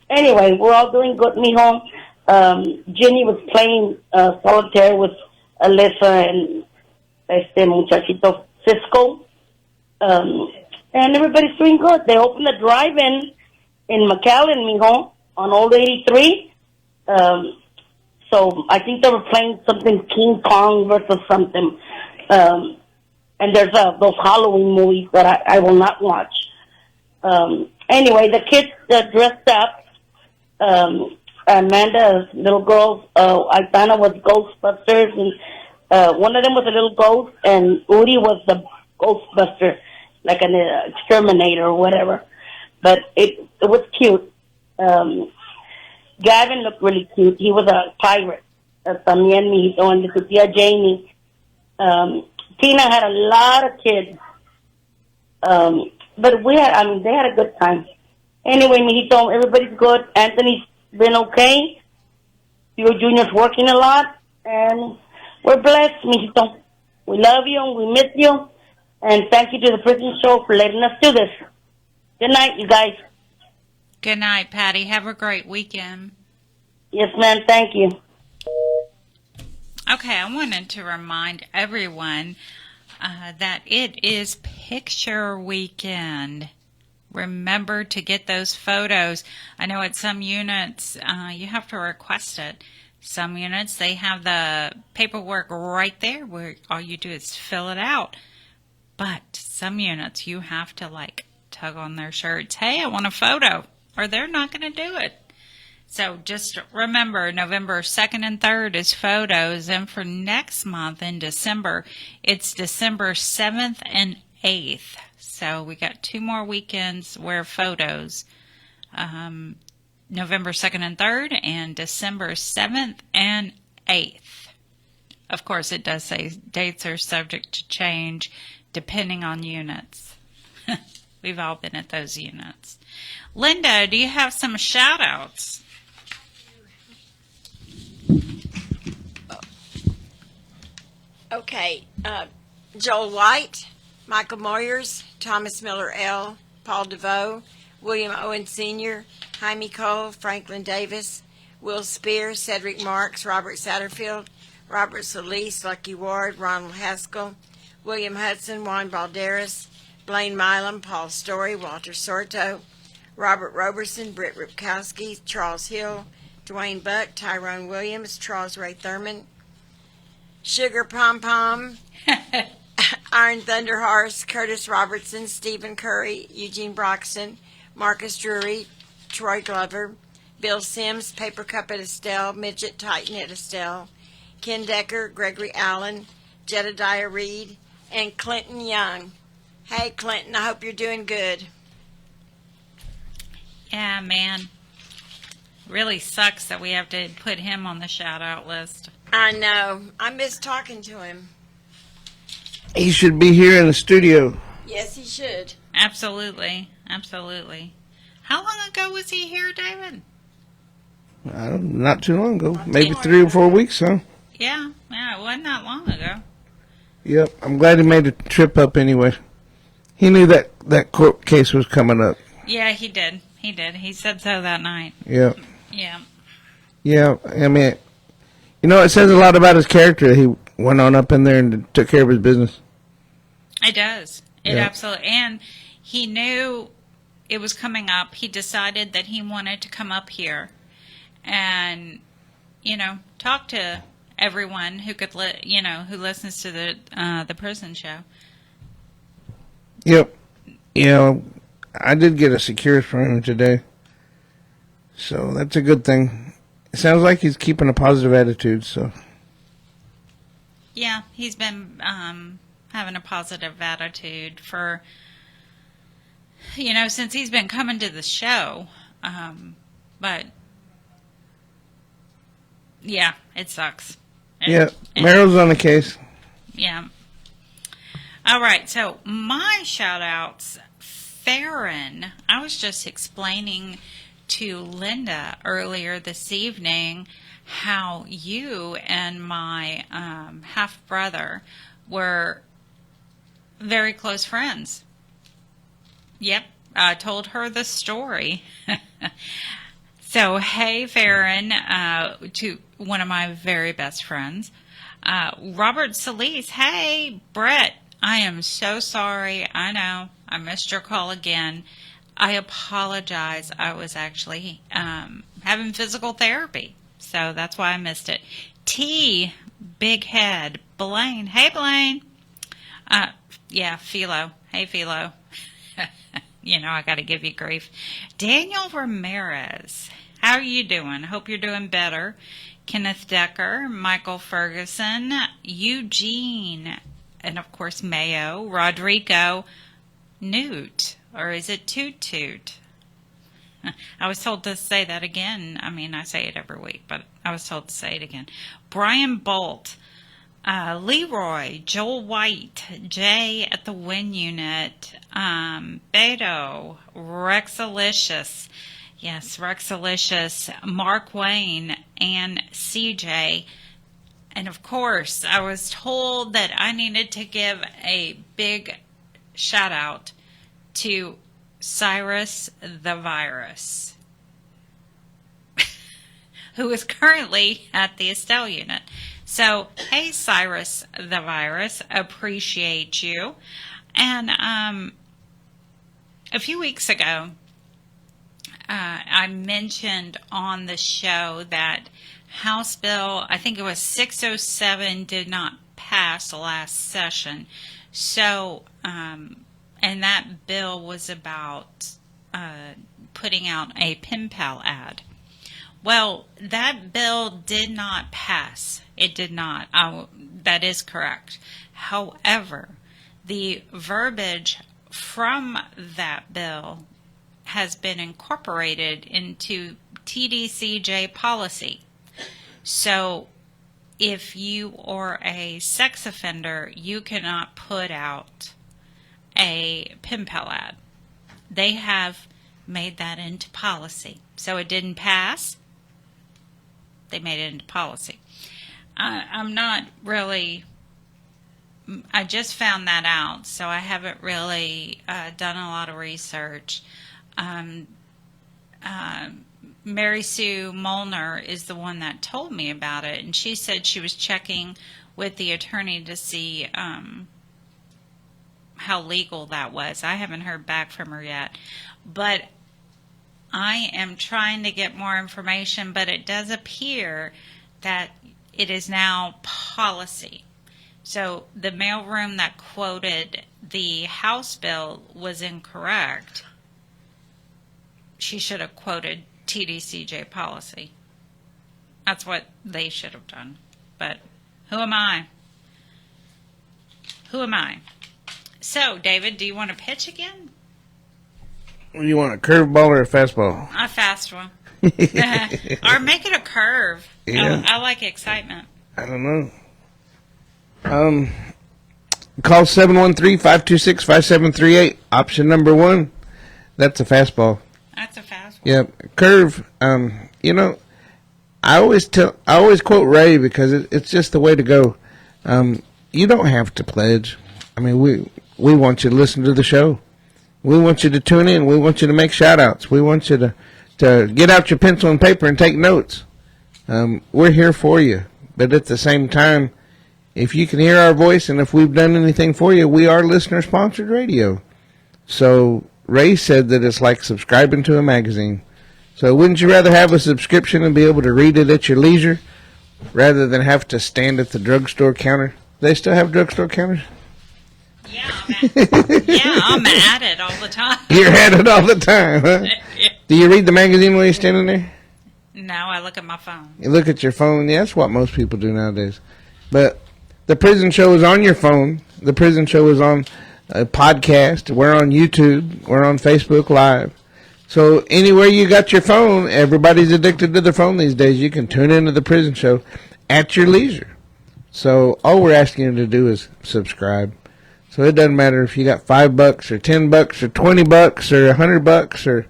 Anyway, we're all doing good, mijo. Ginny was playing solitaire with Alyssa and muchachito Cisco. And everybody's doing good. They opened the drive-in in McAllen, mijo, on Old 83. So I think they were playing something King Kong versus something. And there's those Halloween movies that I will not watch. Anyway, the kids dressed up. Amanda's little girl, Aitana, was Ghostbusters, and One of them was a little ghost, and Udi was the Ghostbuster, like an exterminator or whatever. But it was cute. Gavin looked really cute. He was a pirate. También mi hijito, and su tía Jamie. Tina had a lot of kids. But they had a good time. Anyway, mijito, everybody's good. Anthony's been okay. Theo Jr.'s working a lot. And we're blessed, mijito. We love you and we miss you. And thank you to the Prison Show for letting us do this. Good night, you guys. Good night, Patty. Have a great weekend. Yes, ma'am. Thank you. Okay, I wanted to remind everyone that it is picture weekend. Remember to get those photos. I know at some units you have to request it. Some units, they have the paperwork right there where all you do is fill it out. But some units, you have to tug on their shirts. Hey, I want a photo. Or they're not going to do it. So just remember, November 2nd and 3rd is photos. And for next month in December, it's December 7th and 8th. So we got 2 more weekends where photos. November 2nd and 3rd and December 7th and 8th. Of course, it does say dates are subject to change depending on units. We've all been at those units. Linda, do you have some shout-outs? Okay. Joel White, Michael Moyers, Thomas Miller L., Paul DeVoe, William Owen Sr., Jaime Cole, Franklin Davis, Will Spear, Cedric Marks, Robert Satterfield, Robert Solis, Lucky Ward, Ronald Haskell, William Hudson, Juan Balderas, Blaine Milam, Paul Story, Walter Sorto, Robert Roberson, Britt Ripkowski, Charles Hill, Dwayne Buck, Tyrone Williams, Charles Ray Thurman, Sugar Pom Pom, Iron Thunder Horse, Curtis Robertson, Stephen Curry, Eugene Broxton, Marcus Drury, Troy Glover, Bill Sims, Paper Cup at Estelle, Midget Titan at Estelle, Ken Decker, Gregory Allen, Jedediah Reed, and Clinton Young. Hey, Clinton, I hope you're doing good. Yeah, man. Really sucks that we have to put him on the shout-out list. I know. I miss talking to him. He should be here in the studio. Yes, he should. Absolutely. Absolutely. How long ago was he here, David? Not too long ago. Maybe 3 or 4 weeks, huh? Yeah, it wasn't that long ago. Yep. I'm glad he made a trip up anyway. He knew that court case was coming up. Yeah, he did. He did. He said so that night. Yeah. Yeah. Yeah, I mean, it says a lot about his character. He went on up in there and took care of his business. It does. It absolutely. And he knew it was coming up. He decided that he wanted to come up here and, talk to everyone who could, who listens to the prison show. Yep. I did get a security from him today. So that's a good thing. It sounds like he's keeping a positive attitude, so. Yeah, he's been having a positive attitude for, since he's been coming to the show. But, yeah, it sucks. Meryl's on the case. Yeah. All right, so my shout-outs, Farron, I was just explaining to Linda earlier this evening how you and my half-brother were very close friends. Yep, I told her the story. So, hey, Farron, to one of my very best friends. Robert Solis, hey, Brett, I am so sorry. I know, I missed your call again. I apologize. I was actually having physical therapy, so that's why I missed it. T, Big Head, Blaine. Hey, Blaine. Yeah, Philo. Hey, Philo. I got to give you grief. Daniel Ramirez. How are you doing? Hope you're doing better. Kenneth Decker, Michael Ferguson, Eugene, and of course Mayo, Rodrigo, Newt, or is it Toot Toot? I was told to say that again. I mean, I say it every week, but I was told to say it again. Brian Bolt, Leroy, Joel White, Jay at the Win Unit, Beto, Rexalicious, yes, Rexalicious, Mark Wayne, and CJ. And of course, I was told that I needed to give a big shout out to Cyrus the Virus, who is currently at the Estelle Unit. So, hey, Cyrus the Virus, appreciate you. And a few weeks ago, I mentioned on the show that House Bill, I think it was 607, did not pass last session. So, and that bill was about putting out a pen pal ad. Well, that bill did not pass. It did not. That is correct. However, the verbiage from that bill has been incorporated into TDCJ policy. So if you are a sex offender, you cannot put out a pen pal ad. They have made that into policy. So it didn't pass. They made it into policy. I'm not really, I just found that out, so I haven't really done a lot of research. Mary Sue Molnar is the one that told me about it, and she said she was checking with the attorney to see how legal that was. I haven't heard back from her yet, but I am trying to get more information, but it does appear that it is now policy. So the mailroom that quoted the House bill was incorrect. She should have quoted TDCJ policy. That's what they should have done. But who am I? Who am I? So, David, do you want to pitch again? You want a curveball or a fastball? A fast one. Or make it a curve. Yeah. I like excitement. I don't know. Call 713-526-5738. Option number 1. That's a fastball. That's a fast one. Yep. Curve. You know, I always quote Ray because it's just the way to go. You don't have to pledge. I mean, we want you to listen to the show. We want you to tune in. We want you to make shout-outs. We want you to get out your pencil and paper and take notes. We're here for you. But at the same time, if you can hear our voice and if we've done anything for you, we are listener-sponsored radio. So Ray said that it's like subscribing to a magazine. So wouldn't you rather have a subscription and be able to read it at your leisure rather than have to stand at the drugstore counter? They still have drugstore counters? Yeah, I'm at it all the time. You're at it all the time, huh? Do you read the magazine while you're standing there? No, I look at my phone. You look at your phone. Yeah, that's what most people do nowadays. But the prison show is on your phone. The prison show is on a podcast. We're on YouTube. We're on Facebook Live. So anywhere you got your phone, everybody's addicted to their phone these days. You can tune into the prison show at your leisure. So all we're asking you to do is subscribe. So it doesn't matter if you got $5 or $10 or $20 or $100 or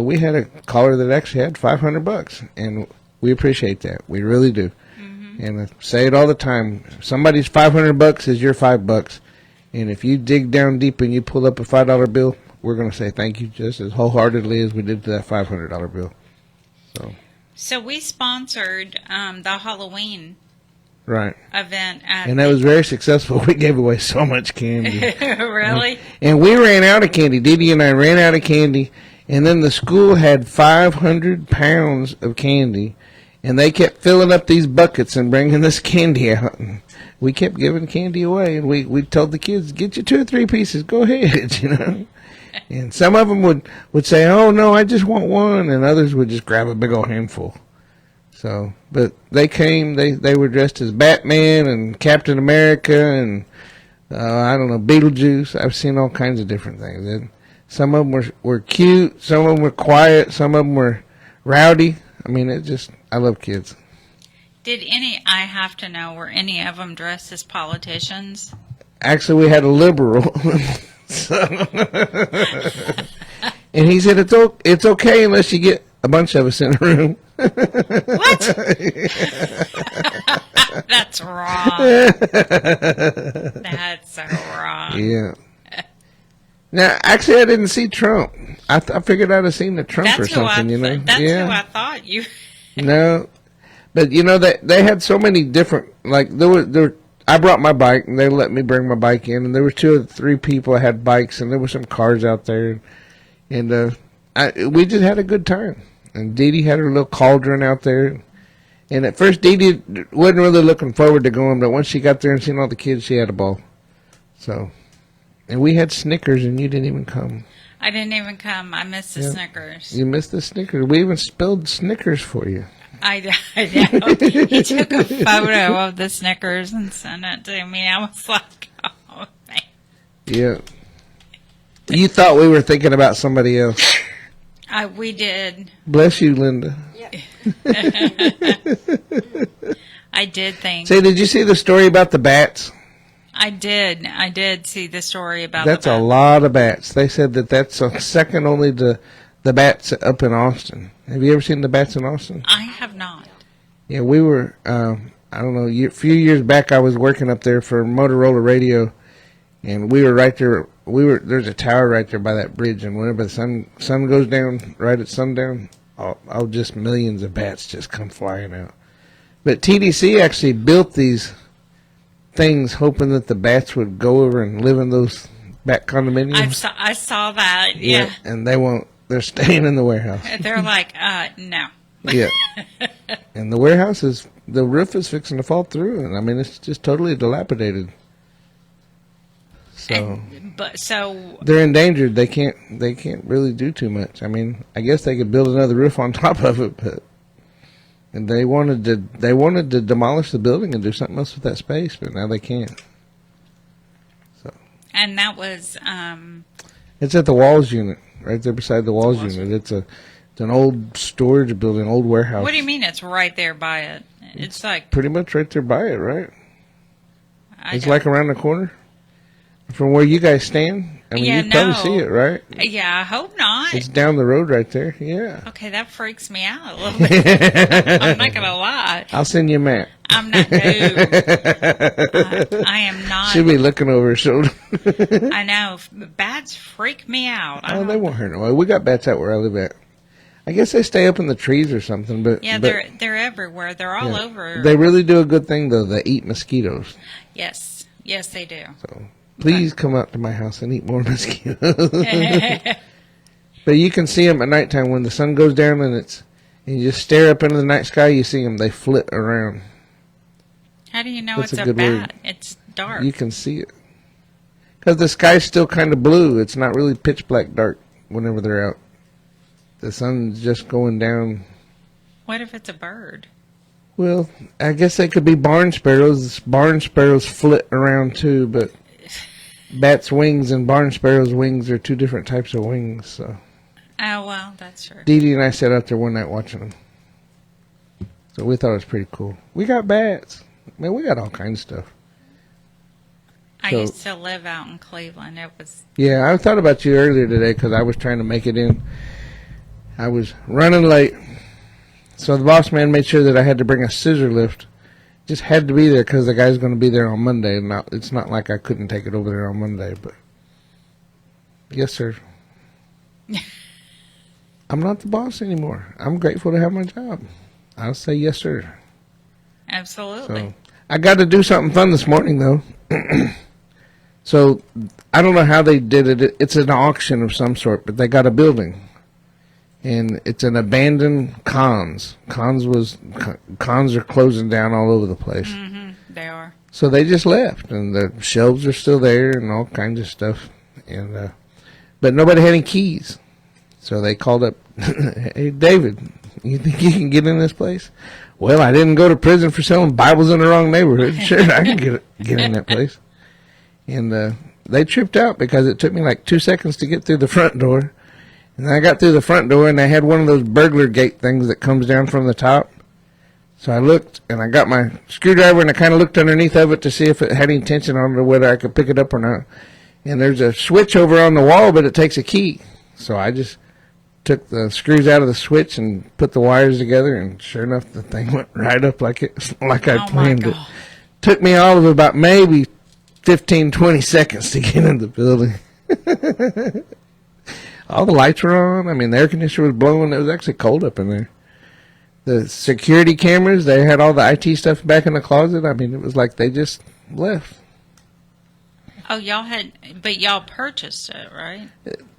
we had a caller that actually had $500, and we appreciate that. We really do. Mm-hmm. And I say it all the time. Somebody's $500 is your $5, and if you dig down deep and you pull up a $5 bill, we're going to say thank you just as wholeheartedly as we did to that $500 bill. So we sponsored the Halloween right event and that was very successful. We gave away so much candy. Really? And we ran out of candy. Dee Dee and I ran out of candy, and then the school had 500 pounds of candy, and they kept filling up these buckets and bringing this candy out, and we kept giving candy away, and we told the kids, get you 2 or 3 pieces, go ahead, you know. And some of them would say, oh no, I just want one, and others would just grab a big old handful. So, but they came. They were dressed as Batman and Captain America and I don't know, Beetlejuice. I've seen all kinds of different things. And some of them were cute. Some of them were quiet. Some of them were rowdy. I mean, I love kids. Did I have to know, were any of them dressed as politicians? Actually, we had a liberal. And he said, it's okay unless you get a bunch of us in a room. What? That's wrong. That's so wrong. Yeah. Now, actually, I didn't see Trump. I figured I'd have seen the Trump or something, you know. That's who I thought you. No, but you know they had so many different, like there. I brought my bike and they let me bring my bike in, and there were 2 or 3 people that had bikes, and there were some cars out there, and we just had a good time. And Dee Dee had her little cauldron out there, and at first Dee Dee wasn't really looking forward to going, but once she got there and seen all the kids, she had a ball. So, and we had Snickers, and you didn't even come. I didn't even come. I missed the Snickers. You missed the Snickers. We even spilled Snickers for you. I know. He took a photo of the Snickers and sent it to me. I was like, oh, man. Yeah. You thought we were thinking about somebody else. We did. Bless you, Linda. I did think. Say, did you see the story about the bats? I did. I did see the story about That's the bats. a lot of bats. They said that's second only to the bats up in Austin. Have you ever seen the bats in Austin? I have not. Yeah, we were, I don't know, a few years back I was working up there for Motorola Radio, and we were right there. There's a tower right there by that bridge, and whenever the sun goes down, right at sundown, just millions of bats just come flying out. But TDC actually built these things hoping that the bats would go over and live in those bat condominiums. I saw that, yeah. And they won't. They're staying in the warehouse. They're like, no. Yeah. And the roof is fixing to fall through, and I mean, it's just totally dilapidated. So, they're endangered. They can't really do too much. I mean, I guess they could build another roof on top of it, and they wanted to demolish the building and do something else with that space, but now they can't. So. And that was. It's at the Walls Unit, right there beside the Walls Unit. It's an old storage building, old warehouse. What do you mean it's right there by it? It's like pretty much right there by it, right? It's like around the corner from where you guys stand. I mean, you probably see it, right? Yeah, I hope not. It's down the road right there. Yeah. Okay, that freaks me out a little bit. I'm not gonna lie. I'll send you a map. I'm not. No, I am not. She'll be looking over her shoulder. I know. Bats freak me out. Oh, they won't hurt no way. We got bats out where I live at. I guess they stay up in the trees or something, but yeah, they're everywhere. They're all over. They really do a good thing though. They eat mosquitoes. Yes, they do. So please come out to my house and eat more mosquitoes. But you can see them at nighttime when the sun goes down, and you just stare up into the night sky. You see them; they flit around. How do you know That's it's a a good bat? word. It's dark. You can see it because the sky's still kind of blue. It's not really pitch black dark whenever they're out. The sun's just going down. What if it's a bird? Well, I guess they could be barn sparrows. Barn sparrows flit around too, but bats' wings and barn sparrows' wings are 2 different types of wings. So. Oh, well, that's true. Dee Dee and I sat out there one night watching them. So we thought it was pretty cool. We got bats. Man, we got all kinds of stuff. I used to live out in Cleveland. It was. Yeah, I thought about you earlier today because I was trying to make it in. I was running late. So the boss man made sure that I had to bring a scissor lift. Just had to be there because the guy's going to be there on Monday. And it's not like I couldn't take it over there on Monday, but yes, sir. I'm not the boss anymore. I'm grateful to have my job. I'll say yes, sir. Absolutely. So I got to do something fun this morning, though. So I don't know how they did it. It's an auction of some sort, but they got a building. And it's an abandoned Cons. Cons are closing down all over the place. Mm-hmm. They are. So they just left, and the shelves are still there and all kinds of stuff. And but nobody had any keys. So they called up, hey, David, you think you can get in this place? Well, I didn't go to prison for selling Bibles in the wrong neighborhood. Sure, I can get in that place. And they tripped out because it took me like 2 seconds to get through the front door. And I got through the front door, and they had one of those burglar gate things that comes down from the top. So I looked, and I got my screwdriver, and I kind of looked underneath of it to see if it had any tension on it or whether I could pick it up or not. And there's a switch over on the wall, but it takes a key. So I just took the screws out of the switch and put the wires together, and sure enough, the thing went right up like I planned it. Took me all of about maybe 15, 20 seconds to get in the building. All the lights were on. I mean, the air conditioner was blowing. It was actually cold up in there. The security cameras, they had all the IT stuff back in the closet. I mean, it was like they just left. Oh, y'all purchased it, right?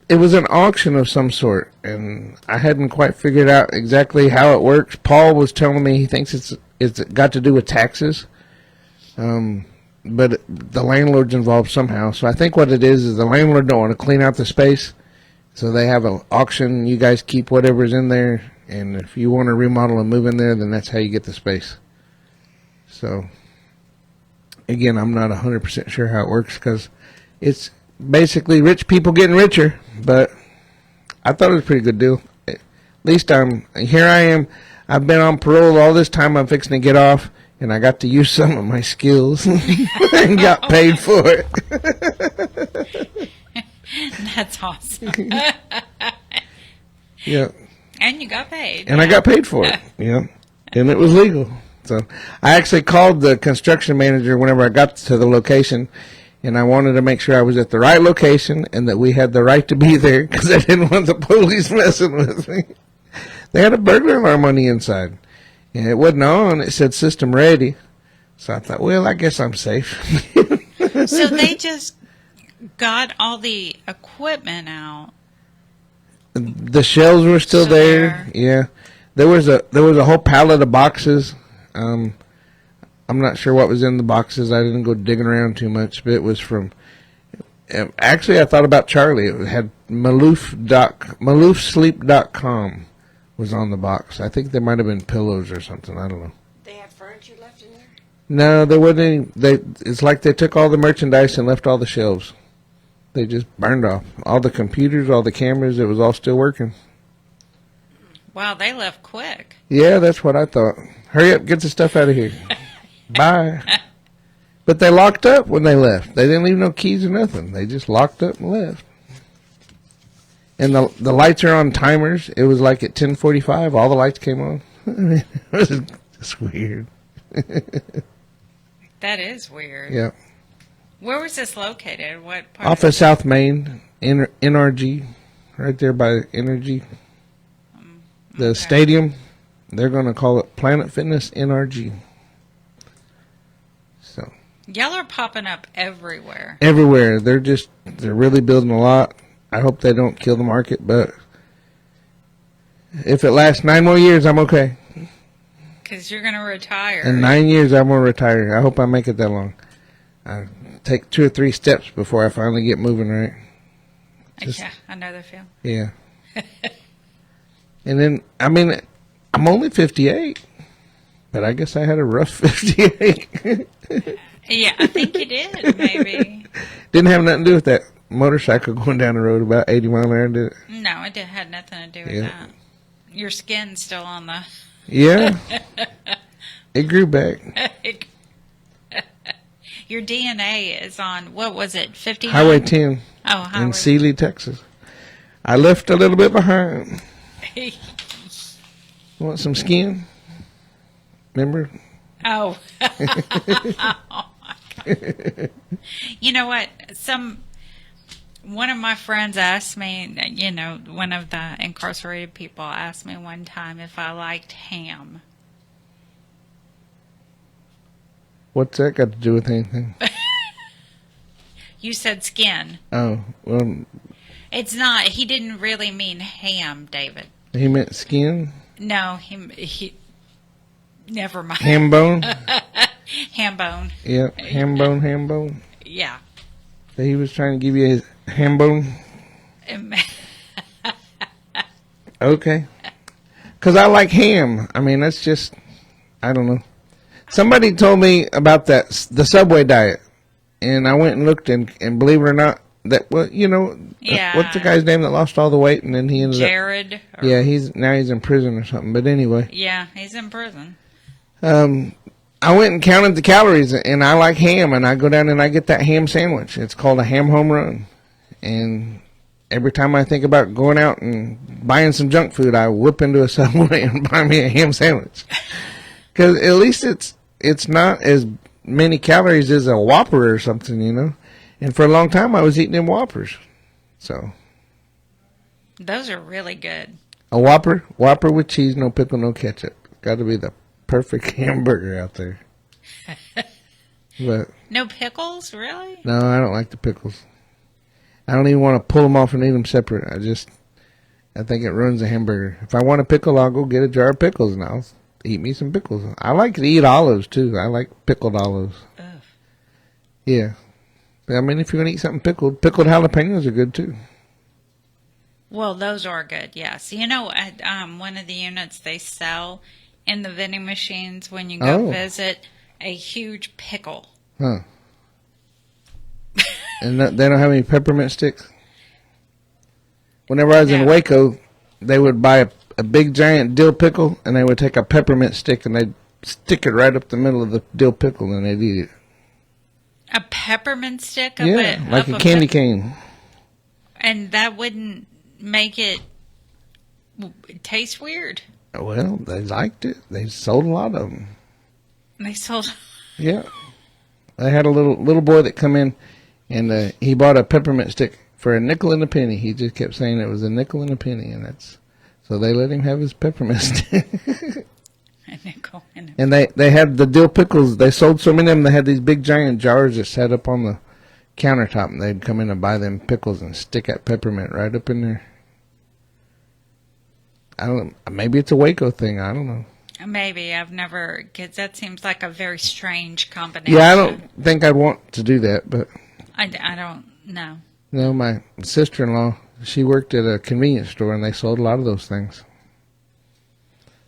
It was an auction of some sort, and I hadn't quite figured out exactly how it works. Paul was telling me he thinks it's got to do with taxes, but the landlord's involved somehow. So I think what it is the landlord don't want to clean out the space, so they have an auction. You guys keep whatever's in there, and if you want to remodel and move in there, then that's how you get the space. So, again, I'm not 100% sure how it works because it's basically rich people getting richer, but I thought it was a pretty good deal. At least here I am. I've been on parole all this time. I'm fixing to get off, and I got to use some of my skills and got paid for it. That's awesome. Yeah. And you got paid. And I got paid for it. Yeah. And it was legal. So I actually called the construction manager whenever I got to the location, and I wanted to make sure I was at the right location and that we had the right to be there because I didn't want the police messing with me. They had a burglar alarm on the inside, and it wasn't on. It said system ready. So I thought, well, I guess I'm safe. So they just got all the equipment out. The shelves were still there. Yeah. There was a whole pallet of boxes. I'm not sure what was in the boxes. I didn't go digging around too much, but it was from. Actually, I thought about Charlie. It had MaloofSleep.com was on the box. I think there might have been pillows or something. I don't know. They have furniture left in there? No, there wasn't any. It's like they took all the merchandise and left all the shelves. They just burned off all the computers, all the cameras. It was all still working. Wow, they left quick. Yeah, that's what I thought. Hurry up, get the stuff out of here. Bye. But they locked up when they left. They didn't leave no keys or nothing. They just locked up and left. And the lights are on timers. It was like at 10:45, all the lights came on. It was just weird. That is weird. Yeah. Where was this located? What part? Off of South Main, NRG, right there by Energy. The stadium, they're going to call it Planet Fitness NRG. So Y'all are popping up everywhere. Everywhere. They're really building a lot. I hope they don't kill the market, but if it lasts 9 more years, I'm okay. Because you're going to retire. In 9 years, I'm going to retire. I hope I make it that long. I take 2 or 3 steps before I finally get moving right. Yeah, I know the feel. Yeah. And then, I mean, I'm only 58, but I guess I had a rough 58. Yeah, I think you did, maybe. Didn't have nothing to do with that motorcycle going down the road about 80 miles an hour, did it? No, it had nothing to do with that. Your skin's still on the... Yeah. It grew back. Your DNA is on, what was it, 59? Highway 10 in Sealy, Texas. I left a little bit behind. Want some skin? Remember? Oh. You know what? One of my friends asked me, one of the incarcerated people asked me one time if I liked ham. What's that got to do with anything? You said skin. Oh, well. It's not. He didn't really mean ham, David. He meant skin? No, he never mind. Ham bone? Ham bone. Yeah, ham bone. Yeah. So he was trying to give you his ham bone? Okay. Because I like ham. I mean, that's just I don't know. Somebody told me about the Subway diet, and I went and looked, and believe it or not, Yeah. what's the guy's name that lost all the weight and then he ended Jared. up? Yeah, he's in prison or something. But anyway. Yeah, he's in prison. I went and counted the calories, and I like ham, and I go down and I get that ham sandwich. It's called a ham home run, and every time I think about going out and buying some junk food, I whip into a Subway and buy me a ham sandwich. Because at least it's not as many calories as a Whopper or something, you know. And for a long time, I was eating them Whoppers. So Those are really good. a Whopper with cheese, no pickle, no ketchup. Got to be the perfect hamburger out there. But No pickles, really? no, I don't like the pickles. I don't even want to pull them off and eat them separate. I think it ruins the hamburger. If I want a pickle, I'll go get a jar of pickles and I'll eat me some pickles. I like to eat olives too. I like pickled olives. Ugh. Yeah. I mean, if you're going to eat something pickled jalapenos are good too. Well, those are good, yes. You know, at one of the units they sell in the vending machines when you go visit a huge pickle. Huh. And they don't have any peppermint sticks? Whenever I was in Waco, they would buy a big giant dill pickle, and they would take a peppermint stick, and they'd stick it right up the middle of the dill pickle, and they'd eat it. A peppermint stick? Like a candy cane. And that wouldn't make it taste weird? Well, they liked it. They sold a lot of them. They sold... Yeah. They had a little boy that come in, and he bought a peppermint stick for a nickel and a penny. He just kept saying it was a nickel and a penny, and so they let him have his peppermint stick. A nickel and a And they had the dill pickles. They sold so many of them. They had these big giant jars that sat up on the countertop, and they'd come in and buy them pickles and stick that peppermint right up in there. I don't. Maybe it's a Waco thing. I don't know. Maybe. I've never... Because that seems like a very strange combination. Yeah, I don't think I'd want to do that, but... I don't know. No, my sister-in-law, she worked at a convenience store, and they sold a lot of those things.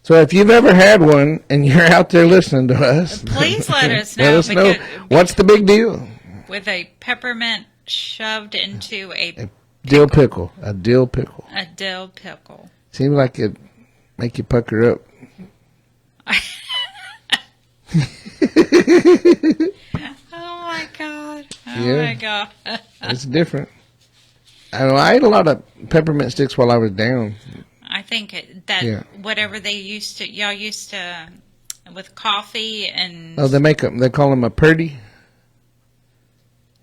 So if you've ever had one, and you're out there listening to us... Please let us know. Let us know. What's the big deal? With a peppermint shoved into a Dill pickle. A dill pickle. A dill pickle. Seems like it'd make you pucker up. Oh my god. Yeah. My god. It's different. I ate a lot of peppermint sticks while I was down. I think that whatever y'all used to, with coffee and... Oh, they call them a purdy.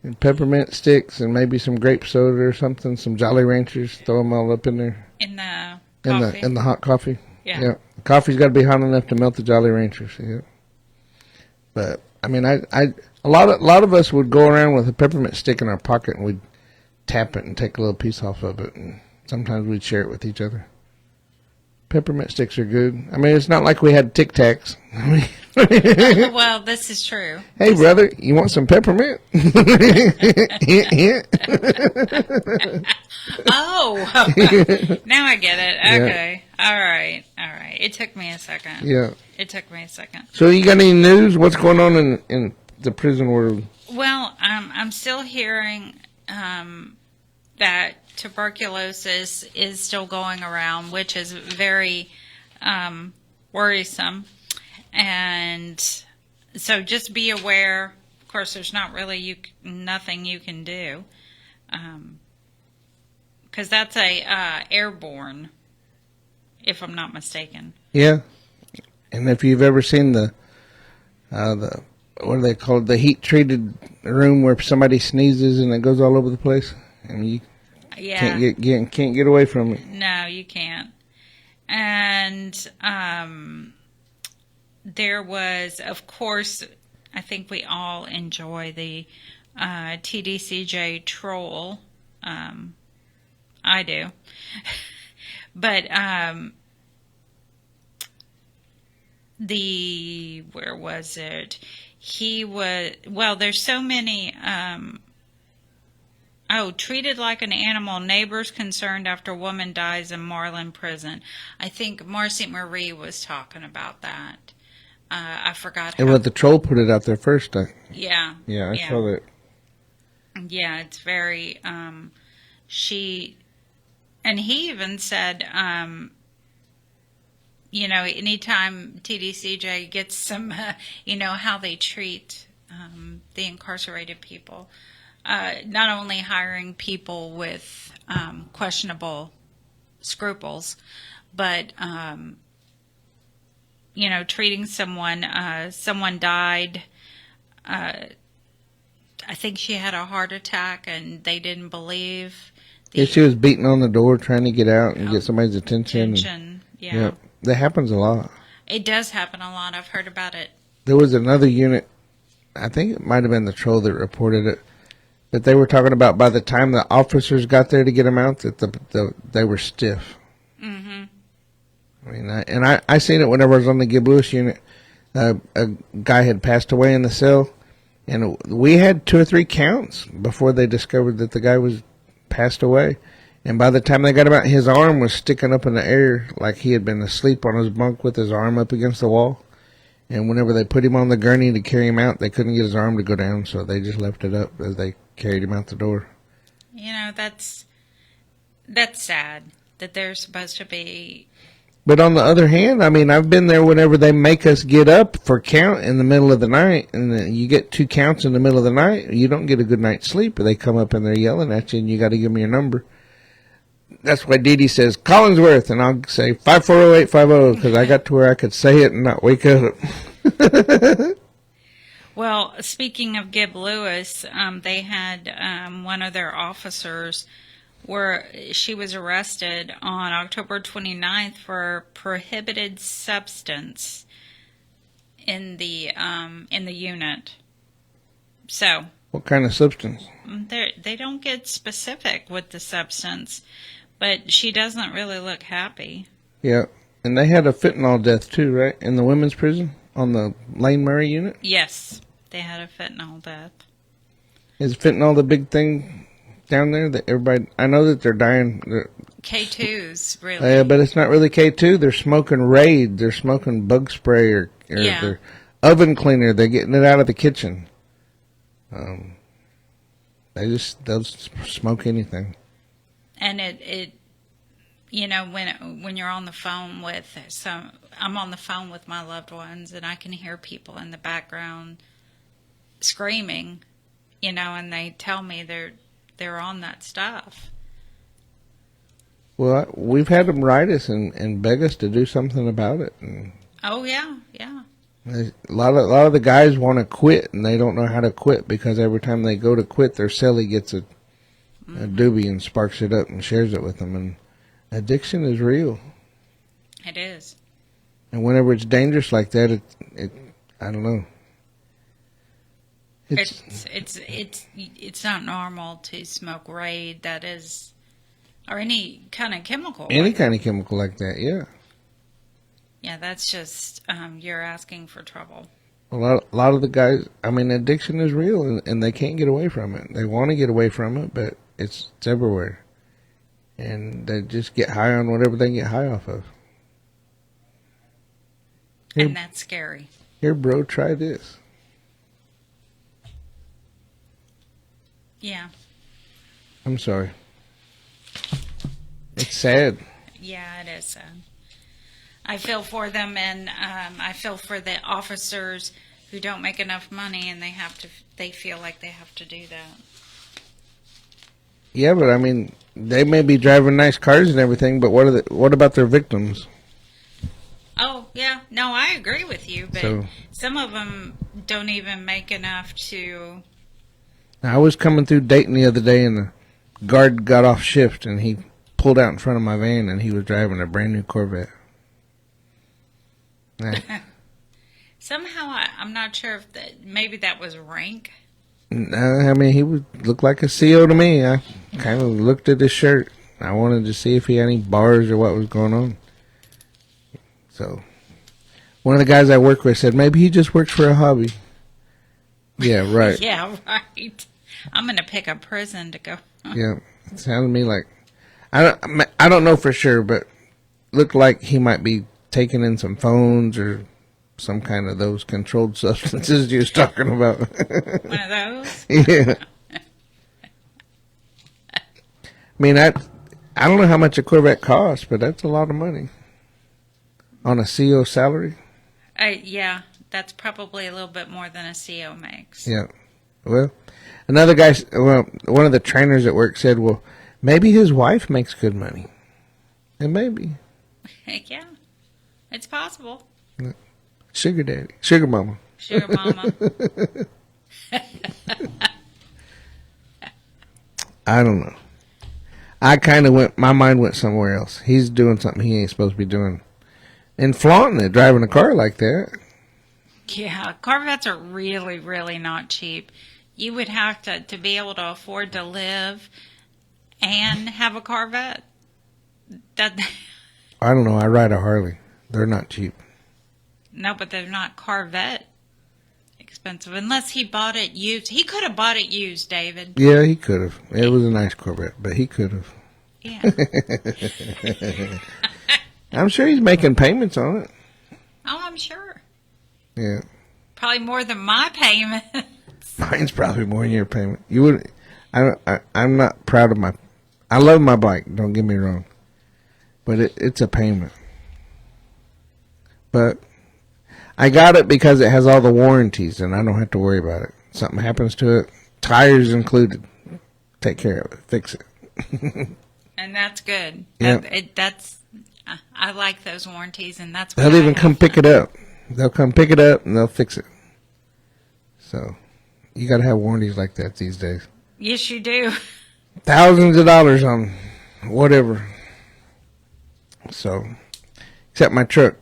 And peppermint sticks and maybe some grape soda or something, some Jolly Ranchers, throw them all up in there. In the coffee? In the hot coffee. Yeah. The coffee's got to be hot enough to melt the Jolly Ranchers. Yeah. But I mean, a lot of us would go around with a peppermint stick in our pocket and we'd tap it and take a little piece off of it, and sometimes we'd share it with each other. Peppermint sticks are good. I mean, it's not like we had Tic Tacs. Well, this is true. Hey, brother, you want some peppermint? Oh, now I get it. Okay. Yeah. All right. It took me a second. Yeah. It took me a second. So you got any news? What's going on in the prison world? Well, I'm still hearing that tuberculosis is still going around, which is very worrisome. And so just be aware. Of course, there's not really nothing you can do. Because that's airborne, if I'm not mistaken. Yeah. And if you've ever seen the what are they called? The heat-treated room where somebody sneezes and it goes all over the place. And you can't get away from it. No, you can't. And there was, of course, I think we all enjoy the TDCJ troll. I do. But where was it? There's so many, treated like an animal, neighbors concerned after woman dies in Marlin prison. I think Marcy Marie was talking about that. I forgot And how. what the troll put it out there first. Yeah. I saw that. Yeah, it's very, and he even said, anytime TDCJ gets some, how they treat the incarcerated people, not only hiring people with questionable scruples, but, treating someone died, I think she had a heart attack and they didn't believe. Yeah, she was beating on the door trying to get out and get somebody's attention. Yeah. That happens a lot. It does happen a lot. I've heard about it. There was another unit, I think it might have been the troll that reported it, but they were talking about by the time the officers got there to get them out, that they were stiff. Mm-hmm. I mean, I seen it whenever I was on the Gib Lewis unit. A guy had passed away in the cell, and we had 2 or 3 counts before they discovered that the guy was passed away. And by the time they got him out, his arm was sticking up in the air like he had been asleep on his bunk with his arm up against the wall. And whenever they put him on the gurney to carry him out, they couldn't get his arm to go down, so they just left it up as they carried him out the door. That's sad that they're supposed to be. But on the other hand, I mean, I've been there whenever they make us get up for count in the middle of the night, and then you get 2 counts in the middle of the night, you don't get a good night's sleep, or they come up and they're yelling at you, and you got to give them your number. That's why Dee Dee says Collingsworth, and I'll say 540850 because I got to where I could say it and not wake up. Well, speaking of Gib Lewis, they had one of their officers where she was arrested on October 29th for prohibited substance in the unit. So. What kind of substance? They don't get specific with the substance, but she doesn't really look happy. Yeah, and they had a fentanyl death too, right? In the women's prison on the Lane Murray unit? Yes, they had a fentanyl death. Is fentanyl the big thing down there that everybody, I know that they're dying. K2s, really. Yeah, but it's not really K2. They're smoking Raid. They're smoking bug spray or their oven cleaner. They're getting it out of the kitchen. They'll smoke anything. And it when you're on the phone with I'm on the phone with my loved ones, and I can hear people in the background screaming, and they tell me they're on that stuff. Well, we've had them write us and beg us to do something about it. And oh yeah. a lot of the guys want to quit, and they don't know how to quit because every time they go to quit, their cellie gets a doobie and sparks it up and shares it with them. And addiction is real. It is. And whenever it's dangerous like that, it I don't know. It's not normal to smoke Raid, that is, or any kind of chemical. Any kind of chemical like that, yeah. Yeah, that's just you're asking for trouble. A lot of the guys, I mean, addiction is real, and they can't get away from it. They want to get away from it, but it's everywhere. And they just get high on whatever they can get high off of. Here, and that's scary. Here, bro, try this. Yeah. I'm sorry. It's sad. Yeah, it is sad. I feel for them, and I feel for the officers who don't make enough money, and they feel like they have to do that. Yeah, but I mean, they may be driving nice cars and everything, but what about their victims? Oh, yeah. No, I agree with you, but So, some of them don't even make enough to... I was coming through Dayton the other day, and the guard got off shift, and he pulled out in front of my van, and he was driving a brand new Corvette. Somehow, I'm not sure if maybe that was rank. I mean, he looked like a CO to me. I kind of looked at his shirt. I wanted to see if he had any bars or what was going on. So, one of the guys I work with said, maybe he just works for a hobby. Yeah, right. Yeah, right. I'm going to pick a prison to go. Yeah, it sounded to me like, I don't know for sure, but looked like he might be taking in some phones or some kind of those controlled substances you was talking about. One of those? Yeah. I mean, I don't know how much a Corvette costs, but that's a lot of money on a CO salary. Yeah, that's probably a little bit more than a CO makes. Yeah. Well, another guy, one of the trainers at work said, well, maybe his wife makes good money. And maybe. Yeah, it's possible. Sugar daddy. Sugar mama. Sugar mama. I don't know. I kind of my mind went somewhere else. He's doing something he ain't supposed to be doing. And flaunting it, driving a car like that. Yeah, Corvettes are really, really not cheap. You would have to be able to afford to live and have a Corvette. I don't know. I ride a Harley. They're not cheap. No, but they're not Corvette expensive unless he bought it used. He could have bought it used, David. Yeah, he could have. It was a nice Corvette, but he could have. Yeah. I'm sure he's making payments on it. Oh, I'm sure. Yeah. Probably more than my payment. Mine's probably more than your payment. You would. I'm not proud of my. I love my bike. Don't get me wrong. But it's a payment. But I got it because it has all the warranties, and I don't have to worry about it. Something happens to it, tires included. Take care of it. Fix it. And that's good. Yep. I like those warranties, and that's what They'll even come pick it up. They'll come pick it up, and they'll fix it. So you got to have warranties like that these days. Yes, you do. Thousands of dollars on whatever. So, except my truck.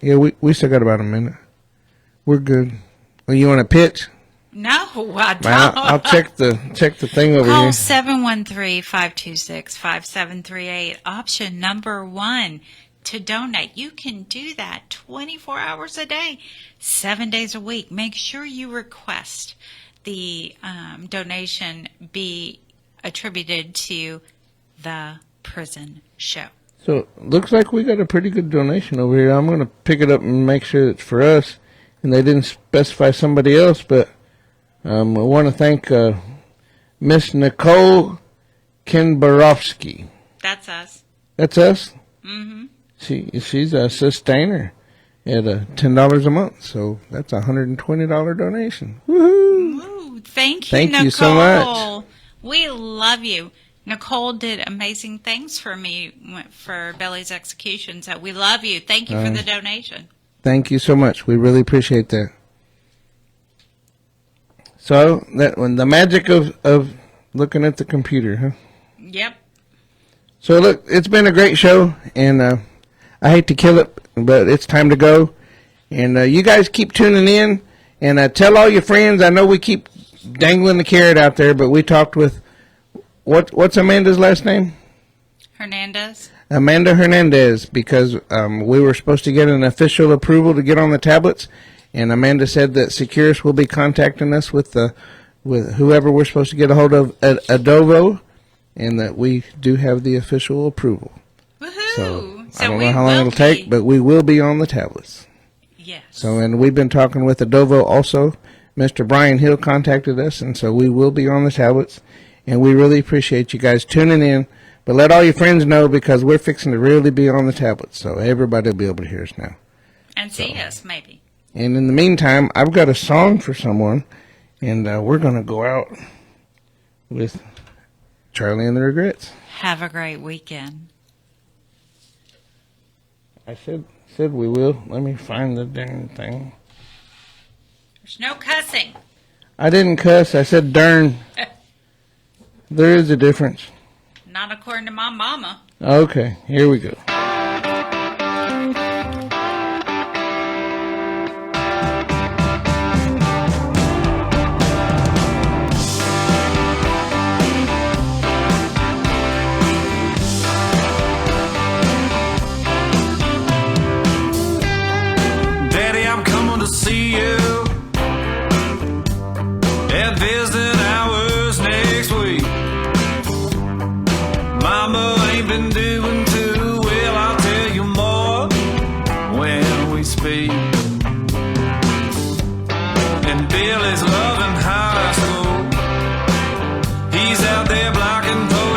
Yeah, we still got about a minute. We're good. Well, you want to pitch? No, I don't. Well, I'll check the thing over Call here. 713-526-5738. Option number 1 to donate. You can do that 24 hours a day, 7 days a week. Make sure you request the donation be attributed to the prison show. So, looks like we got a pretty good donation over here. I'm going to pick it up and make sure it's for us. And they didn't specify somebody else, but I want to thank Miss Nicole Kinbarovsky. That's us. That's us? Mm-hmm. She's a sustainer at $10 a month, so that's a $120 donation. Woohoo! Ooh, thank you, Thank Nicole. you so much. We love you. Nicole did amazing things for me for Billy's execution, so we love you. Thank you for the donation. Thank you so much. We really appreciate that. So, when the magic of looking at the computer, huh? Yep. So, look, it's been a great show, and I hate to kill it, but it's time to go. And you guys keep tuning in, and tell all your friends. I know we keep dangling the carrot out there, but we talked with, what's Amanda's last name? Hernandez. Amanda Hernandez, because we were supposed to get an official approval to get on the tablets, and Amanda said that Securus will be contacting us with whoever we're supposed to get a hold of at Adovo, and that we do have the official approval. Woohoo! So I don't know how long it'll take, but we will be on the tablets. Yes. So, and we've been talking with Adovo also. Mr. Brian Hill contacted us, and so we will be on the tablets, and we really appreciate you guys tuning in. But let all your friends know, because we're fixing to really be on the tablets, so everybody will be able to hear us now. And see us, maybe. And in the meantime, I've got a song for someone, and we're going to go out with Charlie and the Regrets. Have a great weekend. I said we will. Let me find the darn thing. There's no cussing. I didn't cuss. I said darn. There is a difference. Not according to my mama. Okay, here we go. Daddy, I'm coming to see you at visiting hours next week. Mama ain't been doing too well, I'll tell you more when we speak. He's out there blocking posts.